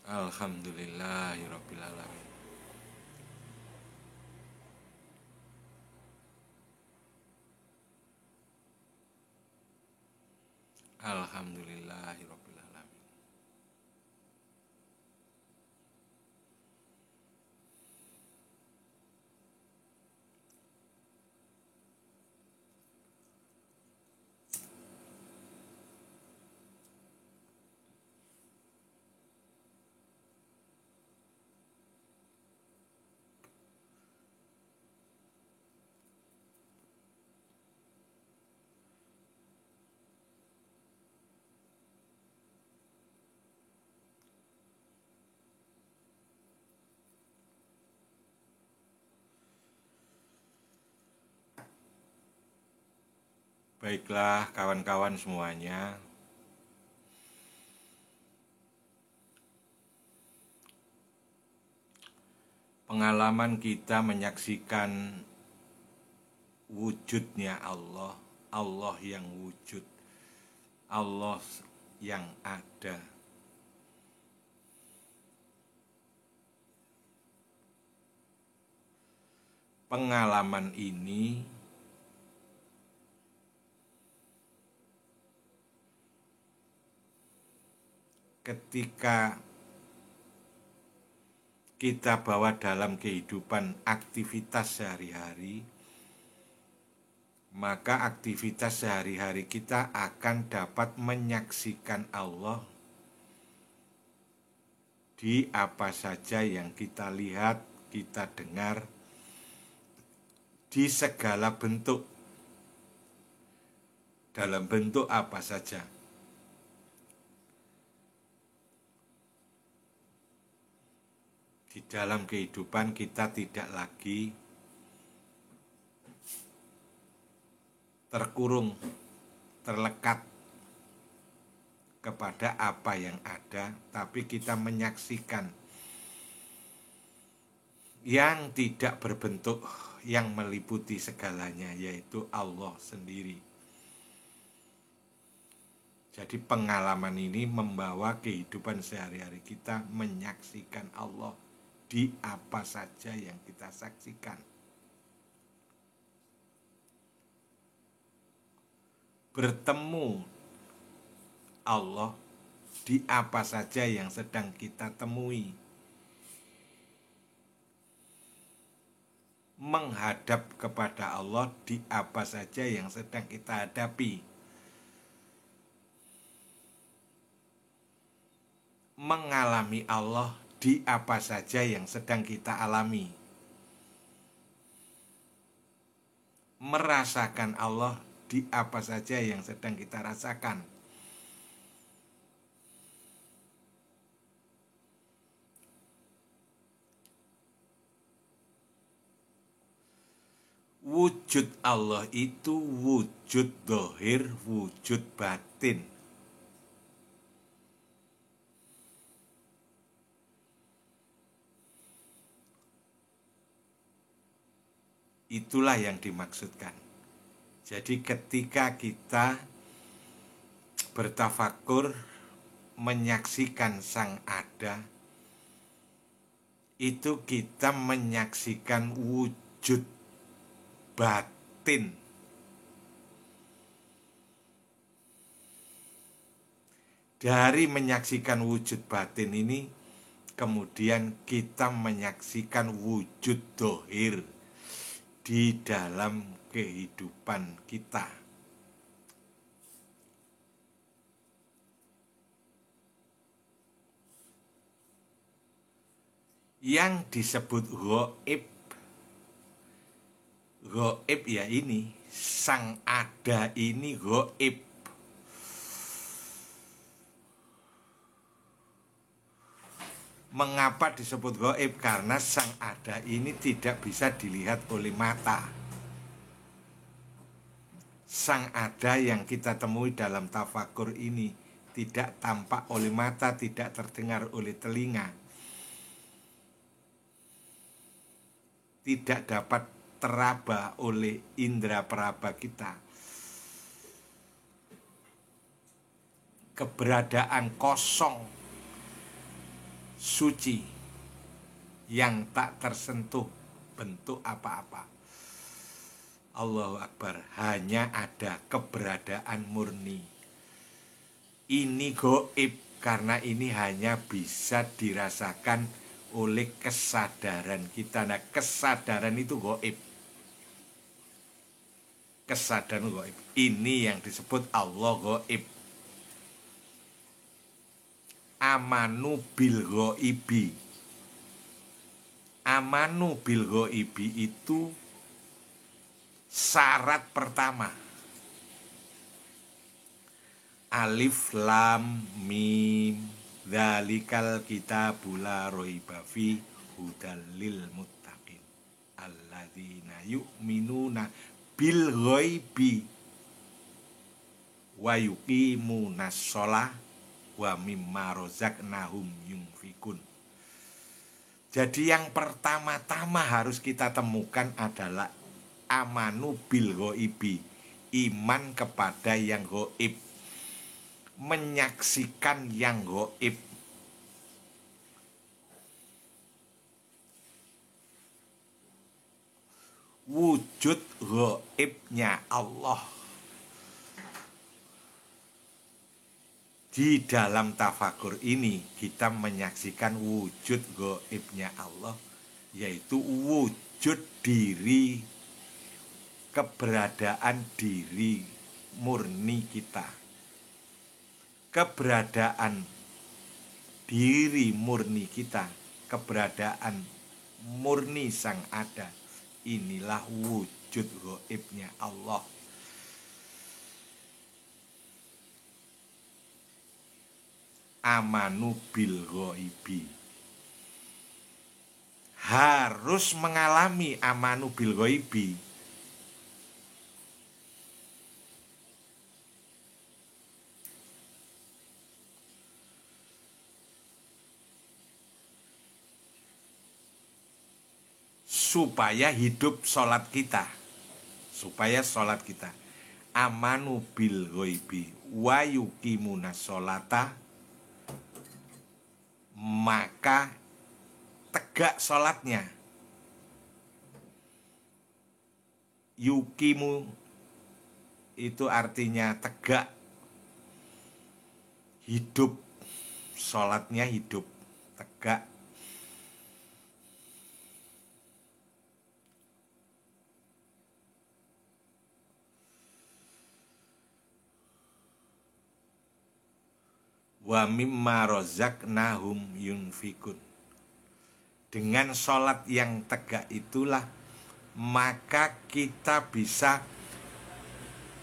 Alhamdulillahirabbil alamin. Alhamdulillahirabbil alamin. Baiklah kawan-kawan semuanya, pengalaman kita menyaksikan wujudnya Allah, Allah yang wujud, Allah yang ada. Pengalaman ini ketika kita bawa dalam kehidupan aktivitas sehari-hari, maka aktivitas sehari-hari kita akan dapat menyaksikan Allah di apa saja yang kita lihat, kita dengar, di segala bentuk, dalam bentuk apa saja. Di dalam kehidupan kita tidak lagi terkurung, terlekat kepada apa yang ada, tapi kita menyaksikan yang tidak berbentuk, yang meliputi segalanya, yaitu Allah sendiri. Jadi pengalaman ini membawa kehidupan sehari-hari kita menyaksikan Allah di apa saja yang kita saksikan. Bertemu Allah di apa saja yang sedang kita temui. menghadap kepada Allah di apa saja yang sedang kita hadapi, mengalami Allah di apa saja yang sedang kita alami, merasakan Allah di apa saja yang sedang kita rasakan. Wujud Allah itu wujud dohir, wujud batin. Itulah yang dimaksudkan. Jadi ketika kita bertafakur, menyaksikan Sang Ada, itu kita menyaksikan wujud batin. Dari menyaksikan wujud batin ini, kemudian kita menyaksikan wujud dohir di dalam kehidupan kita. Yang disebut ghaib, ghaib ya ini, Sang Ada ini ghaib. Mengapa disebut ghaib? Karena Sang Ada ini tidak bisa dilihat oleh mata. Sang Ada yang kita temui dalam tafakur ini tidak tampak oleh mata, tidak terdengar oleh telinga, tidak dapat teraba oleh indera peraba kita. Keberadaan kosong, suci, yang tak tersentuh bentuk apa-apa. Allahu Akbar, hanya ada keberadaan murni. Ini gaib karena ini hanya bisa dirasakan oleh kesadaran kita. Nah, kesadaran itu gaib. Kesadaran gaib. Ini yang disebut Allah gaib. Amanu bil ghaibi. Amanu bil ghaibi itu syarat pertama. Alif lam mim dzalikal kitabul la raiba fi hudal lil muttaqin alladzina yu'minuna bil ghaibi wa yuqimunas shalah wa mimma razaqnahum yunfikun. Jadi yang pertama-tama harus kita temukan adalah amanu bil ghaibi, iman kepada yang gaib, menyaksikan yang gaib. Wujud gaibnya Allah. Di dalam tafakur ini kita menyaksikan wujud gaibnya Allah, yaitu wujud diri, keberadaan diri murni kita. Keberadaan diri murni kita, keberadaan murni Sang Ada, inilah wujud gaibnya Allah. Amanu bil ghaibi, harus mengalami amanu bil ghaibi. Supaya hidup sholat kita, supaya sholat kita amanu bil ghaibi wa yuqimunas sholata, maka tegak sholatnya. Yukimu itu artinya tegak, hidup, sholatnya hidup, tegak. wa mimma razaqnahum yunfikun. Dengan sholat yang tegak itulah maka kita bisa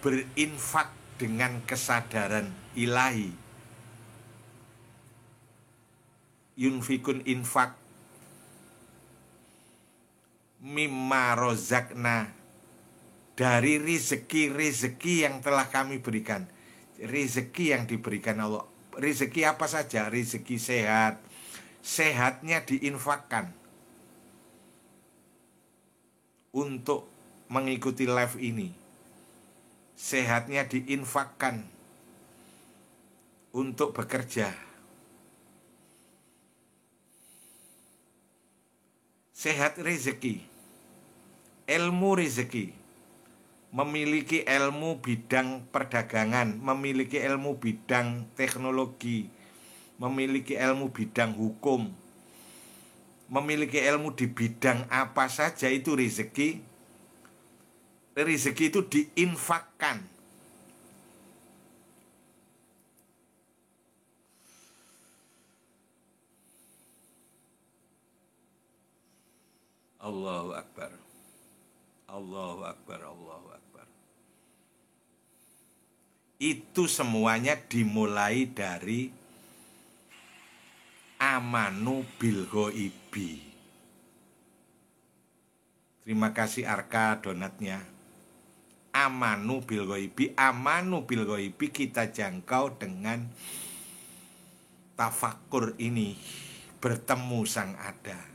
berinfak dengan kesadaran ilahi. Yunfikun infak, mimma rozakna, dari rezeki-rezeki yang telah kami berikan. Rezeki yang diberikan Allah. Rezeki apa saja? Rezeki sehat. Sehatnya diinfakkan untuk mengikuti live ini. Sehatnya diinfakkan untuk bekerja. Sehat rezeki, ilmu rezeki, memiliki ilmu bidang perdagangan, memiliki ilmu bidang teknologi, memiliki ilmu bidang hukum, memiliki ilmu di bidang apa saja itu rezeki. Rezeki itu diinfakkan. Allahu Akbar. Allahu Akbar, Allahu Akbar. Itu semuanya dimulai dari amanu bil ghaibi. Terima kasih Arka donatnya. Amanu bil ghaibi kita jangkau dengan tafakur ini, bertemu sang ada.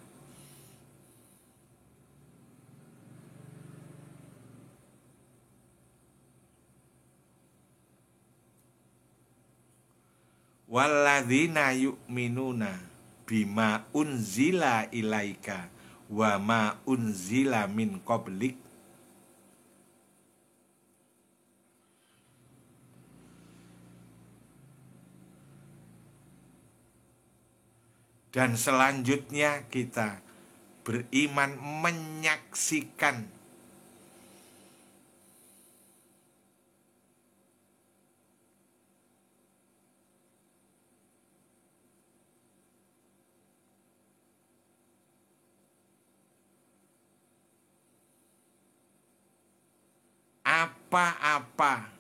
Walladzina yu'minuna bima unzila ilaika wa ma unzila min qablik. Dan selanjutnya kita beriman menyaksikan apa-apa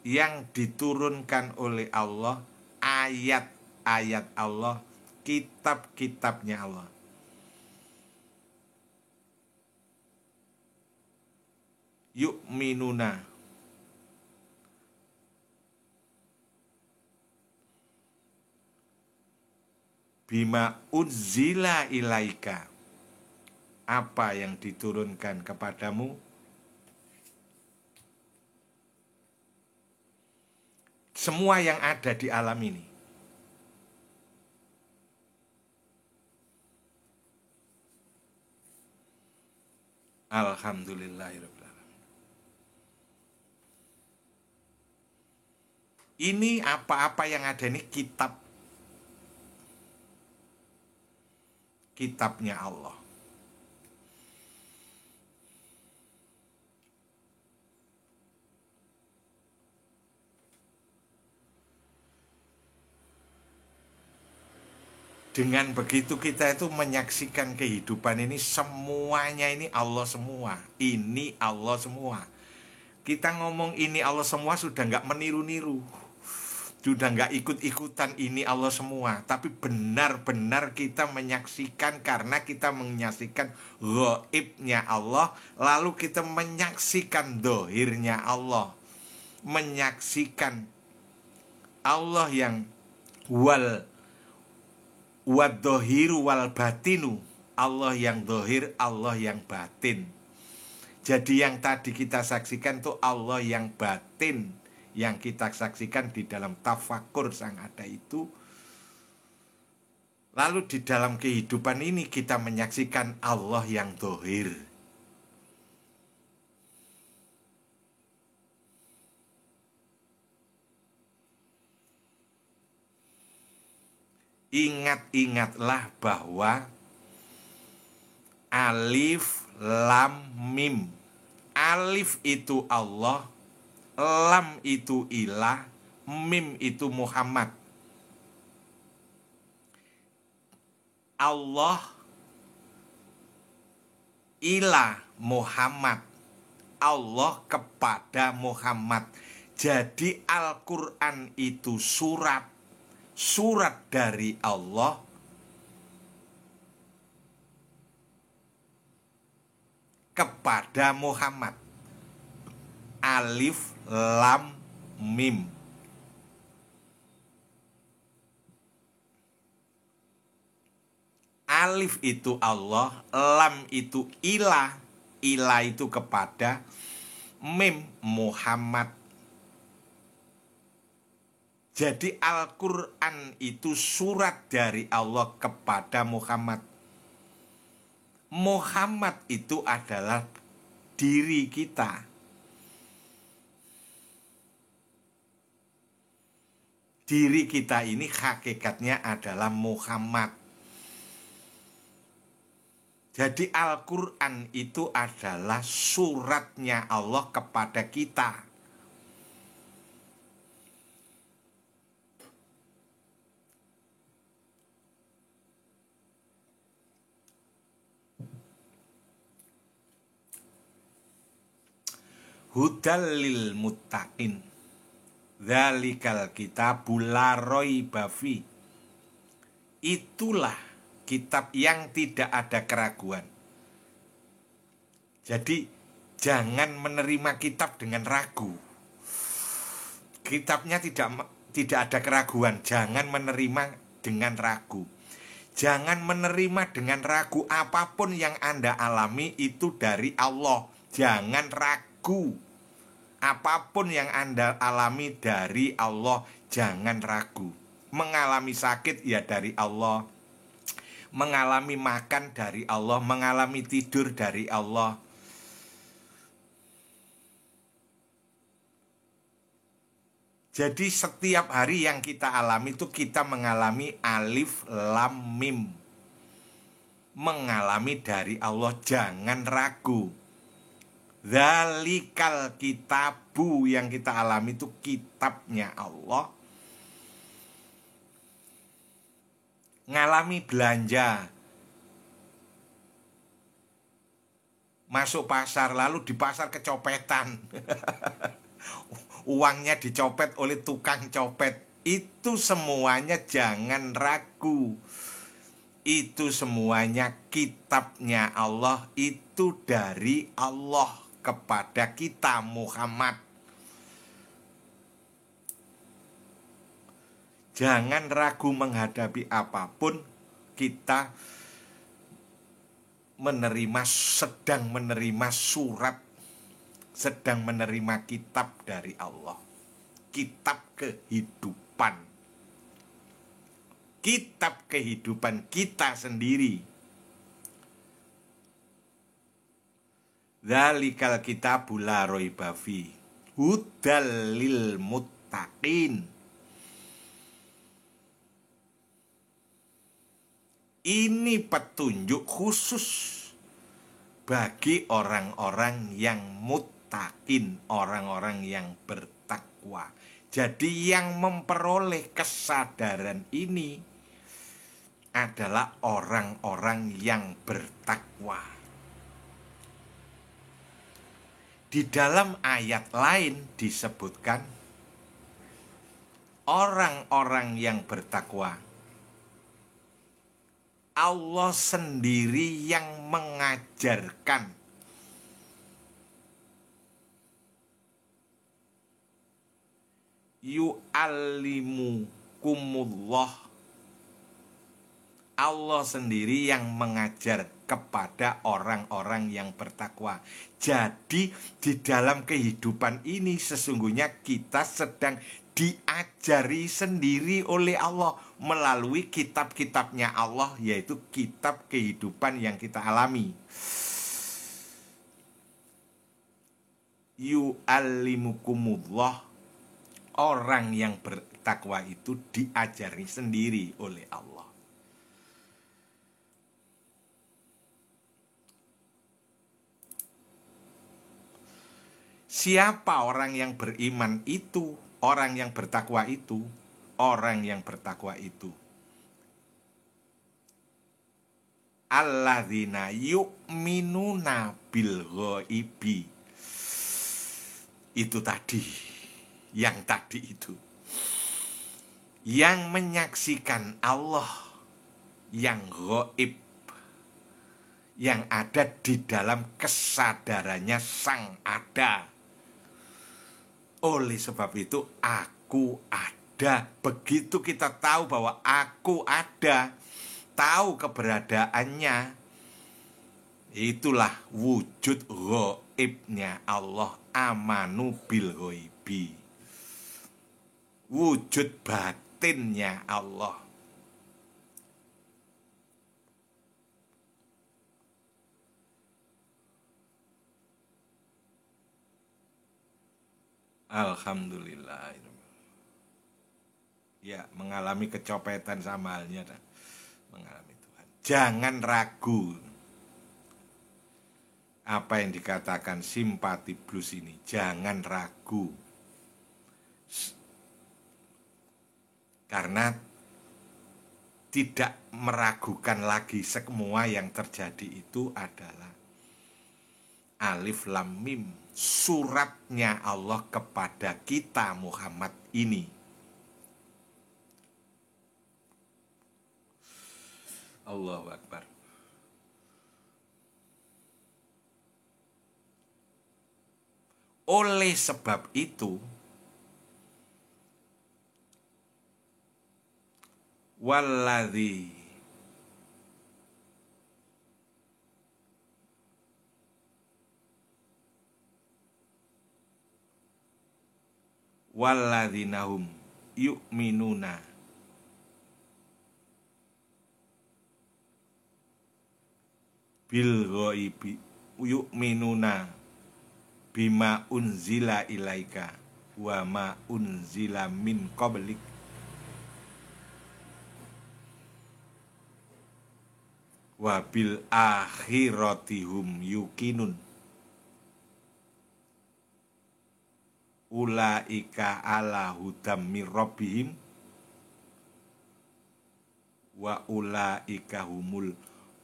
yang diturunkan oleh Allah, ayat-ayat Allah, kitab-kitabnya Allah. Yu'minuna, bima unzila ilaika, apa yang diturunkan kepadamu, semua yang ada di alam ini. Alhamdulillahirabbil alamin. Ini apa-apa yang ada ini kitabnya Allah. Dengan begitu kita itu menyaksikan kehidupan ini, semuanya ini Allah semua. Ini Allah semua. Kita ngomong ini Allah semua sudah nggak meniru-niru, sudah nggak ikut-ikutan ini Allah semua. Tapi benar-benar kita menyaksikan, karena kita menyaksikan ghaibnya Allah, lalu kita menyaksikan dohirnya Allah. Menyaksikan Allah yang wadzohiru wal batinu, Allah yang dohir, Allah yang batin. Jadi yang tadi kita saksikan itu Allah yang batin, yang kita saksikan di dalam tafakur sang ada itu. Lalu di dalam kehidupan ini kita menyaksikan Allah yang dohir. Ingat-ingatlah bahwa alif, lam, mim. Alif itu Allah, lam itu ilah, mim itu Muhammad. Allah ila Muhammad, Allah kepada Muhammad. Jadi Al-Quran itu surat dari Allah kepada Muhammad. Alif Lam Mim. Alif itu Allah, Lam itu ilah, ilah itu kepada, Mim Muhammad. Jadi Al-Quran itu surat dari Allah kepada Muhammad. Muhammad itu adalah diri kita. Diri kita ini hakikatnya adalah Muhammad. Jadi Al-Quran itu adalah suratnya Allah kepada kita. Hudal lil muttaqin, dzalikal kitabul la raiba fi. Itulah kitab yang tidak ada keraguan. Jadi jangan menerima kitab dengan ragu. Kitabnya tidak ada keraguan, jangan menerima dengan ragu. Jangan menerima dengan ragu. Apapun yang Anda alami itu dari Allah. Jangan ragu. Apapun yang Anda alami dari Allah, jangan ragu. Mengalami sakit ya dari Allah, mengalami makan dari Allah, mengalami tidur dari Allah. Jadi setiap hari yang kita alami itu kita mengalami alif lam mim. Mengalami dari Allah, jangan ragu. Dzalikal kitabu, yang kita alami itu kitabnya Allah. Ngalami belanja, masuk pasar lalu di pasar kecopetan. Uangnya dicopet oleh tukang copet. Itu semuanya jangan ragu. Itu semuanya kitabnya Allah, itu dari Allah kepada kita Muhammad. Jangan ragu menghadapi apapun. Kita sedang menerima surat, sedang menerima kitab dari Allah. Kitab kehidupan. Kitab kehidupan kita sendiri. Dzalikal kitabul la raiba fi, hudal lil muttaqin. Ini petunjuk khusus bagi orang-orang yang muttaqin, orang-orang yang bertakwa. Jadi yang memperoleh kesadaran ini adalah orang-orang yang bertakwa. Di dalam ayat lain disebutkan orang-orang yang bertakwa, Allah sendiri yang mengajarkan. Yu'allimukumullah, Allah sendiri yang mengajar kepada orang-orang yang bertakwa. Jadi di dalam kehidupan ini sesungguhnya kita sedang diajari sendiri oleh Allah melalui kitab-kitabnya Allah, yaitu kitab kehidupan yang kita alami. Yu'allimukumullah, orang yang bertakwa itu diajari sendiri oleh Allah. Siapa orang yang beriman itu, orang yang bertakwa itu, orang yang bertakwa itu alladzina yu'minuna bil ghaibi. Itu tadi, yang tadi itu, yang menyaksikan Allah yang gaib, yang ada di dalam kesadarannya sang ada. Oleh sebab itu aku ada. Begitu kita tahu bahwa aku ada, tahu keberadaannya, itulah wujud gaibnya Allah, amanu bil ghaibi. Wujud batinnya Allah. Alhamdulillah. Ya, mengalami kecopetan sama halnya mengalami Tuhan. Jangan ragu apa yang dikatakan simpati blues ini. Jangan ragu. Karena tidak meragukan lagi, semua yang terjadi itu adalah alif lam mim, suratnya Allah kepada kita Muhammad ini. Allahu Akbar. Oleh sebab itu, walladzi walladzinahum yu'minuna bil ghaibi yu'minuna bima unzila ilaika wa ma unzila min qablik wa bil akhiratihum yuqinun ulaika ala hudam mir rabbihim wa ulaika humul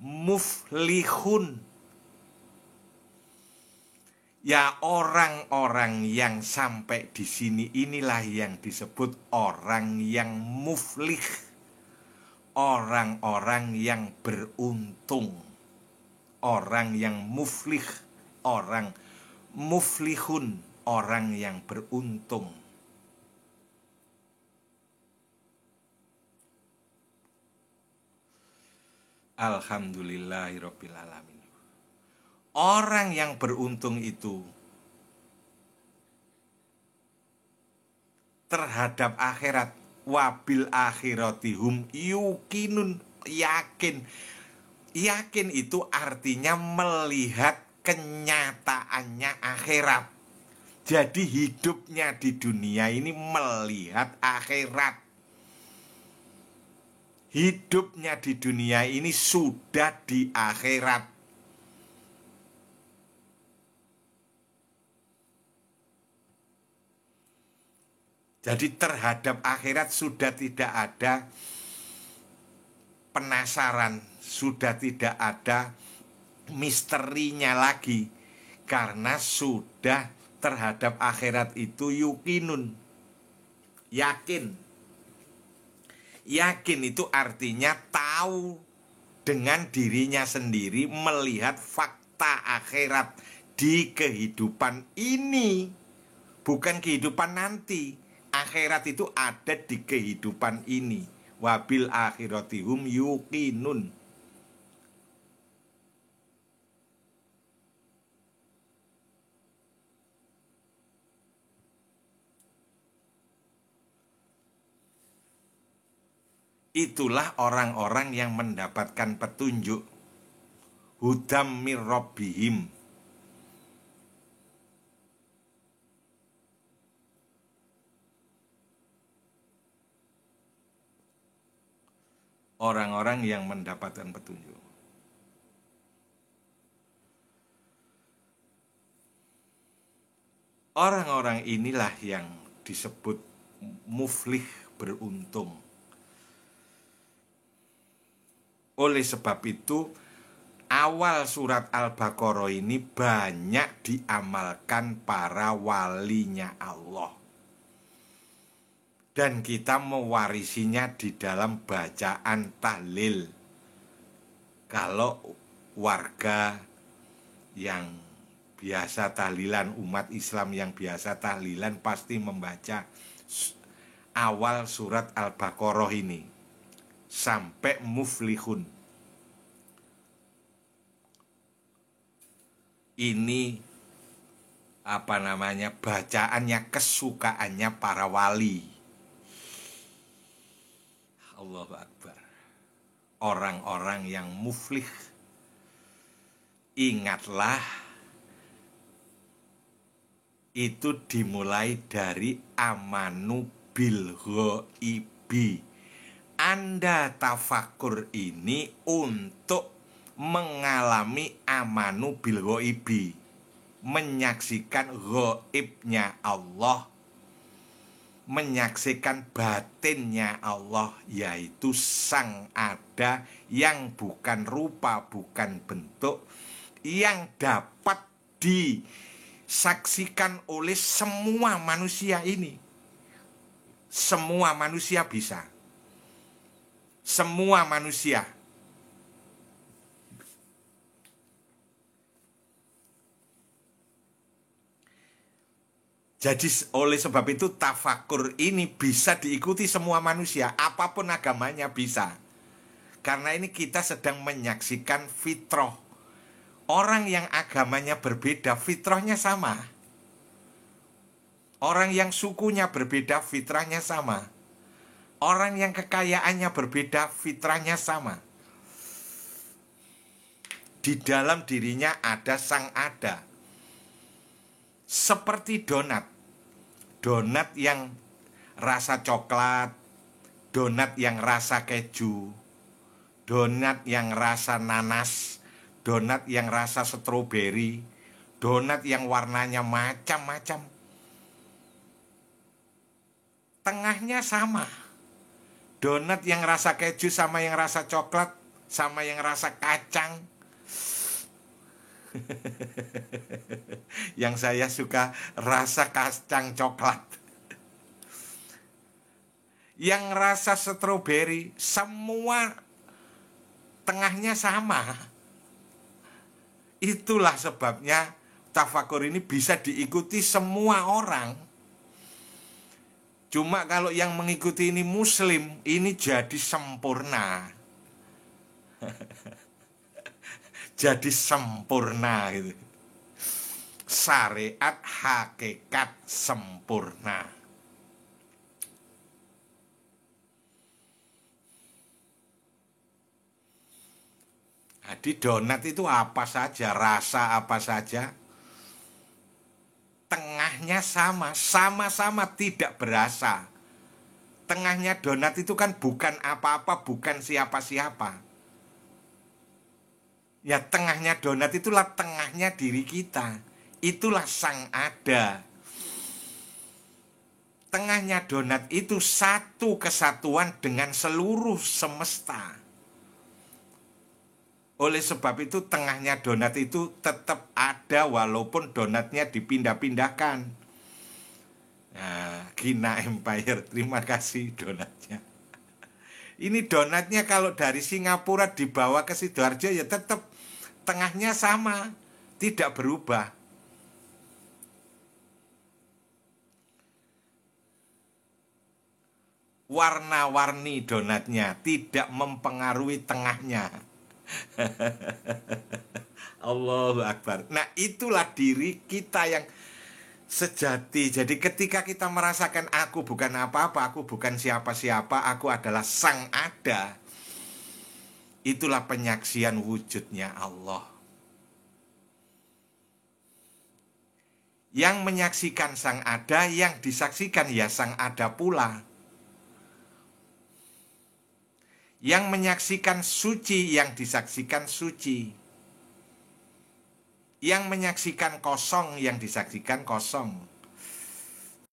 muflihun. Ya, orang-orang yang sampai di sini inilah yang disebut orang yang muflih, orang-orang yang beruntung, orang yang muflih, orang muflihun, orang yang beruntung. Alhamdulillahirabbil alamin. Orang yang beruntung itu terhadap akhirat, wabil akhiratihum yukinun, yakin. Yakin itu artinya melihat kenyataannya akhirat. Jadi hidupnya di dunia ini melihat akhirat. Hidupnya di dunia ini sudah di akhirat. Jadi terhadap akhirat sudah tidak ada penasaran, sudah tidak ada misterinya lagi. Karena sudah terhadap akhirat itu yukinun, yakin. Yakin itu artinya tahu dengan dirinya sendiri, melihat fakta akhirat di kehidupan ini, bukan kehidupan nanti. Akhirat itu ada di kehidupan ini. Wabil akhiratihum yuqinun. Itulah orang-orang yang mendapatkan petunjuk. Hudam mir rabbihim. Orang-orang yang mendapatkan petunjuk. Orang-orang inilah yang disebut muflih, beruntung. Oleh sebab itu awal surat Al-Baqarah ini banyak diamalkan para walinya Allah. Dan kita mewarisinya di dalam bacaan tahlil. Kalau warga yang biasa tahlilan, umat Islam yang biasa tahlilan pasti membaca awal surat Al-Baqarah ini sampai muflihun. Ini bacaannya, kesukaannya para wali. Allahu Akbar. Orang-orang yang muflih. Ingatlah, itu dimulai dari amanu bil ghaibi. Anda tafakur ini untuk mengalami amanu bil ghaibi, menyaksikan ghaibnya Allah, menyaksikan batinnya Allah, yaitu Sang Ada yang bukan rupa, bukan bentuk, yang dapat disaksikan oleh semua manusia ini. Semua manusia bisa. Semua manusia. Jadi oleh sebab itu tafakur ini bisa diikuti semua manusia, apapun agamanya bisa. Karena ini kita sedang menyaksikan fitrah. Orang yang agamanya berbeda, fitrahnya sama. Orang yang sukunya berbeda, fitrahnya sama. Orang yang kekayaannya berbeda, fitrahnya sama. Di dalam dirinya ada Sang Ada. Seperti donat. Donat yang rasa coklat, donat yang rasa keju, donat yang rasa nanas, donat yang rasa stroberi, donat yang warnanya macam-macam. Tengahnya sama. Donat yang rasa keju sama yang rasa coklat, sama yang rasa kacang. Yang saya suka rasa kacang coklat. Yang rasa stroberi, semua tengahnya sama. Itulah sebabnya tafakur ini bisa diikuti semua orang. Cuma kalau yang mengikuti ini muslim, ini jadi sempurna. Jadi sempurna gitu. Syariat hakikat sempurna. Jadi donat itu apa saja, rasa apa saja, tengahnya sama, sama-sama tidak berasa. Tengahnya donat itu kan bukan apa-apa, bukan siapa-siapa. Ya tengahnya donat itulah tengahnya diri kita. Itulah Sang Ada. Tengahnya donat itu satu kesatuan dengan seluruh semesta. Oleh sebab itu tengahnya donat itu tetap ada walaupun donatnya dipindah-pindahkan. Nah, Gina Empire, terima kasih donatnya. Ini donatnya kalau dari Singapura dibawa ke Sidoarjo ya tetap tengahnya sama, tidak berubah. Warna-warni donatnya tidak mempengaruhi tengahnya. Allahu Akbar. Nah itulah diri kita yang sejati. Jadi ketika kita merasakan aku bukan apa-apa, aku bukan siapa-siapa, aku adalah Sang Ada, itulah penyaksian wujudnya Allah. Yang menyaksikan Sang Ada, yang disaksikan ya Sang Ada pula. Yang menyaksikan suci, yang disaksikan suci. Yang menyaksikan kosong, yang disaksikan kosong.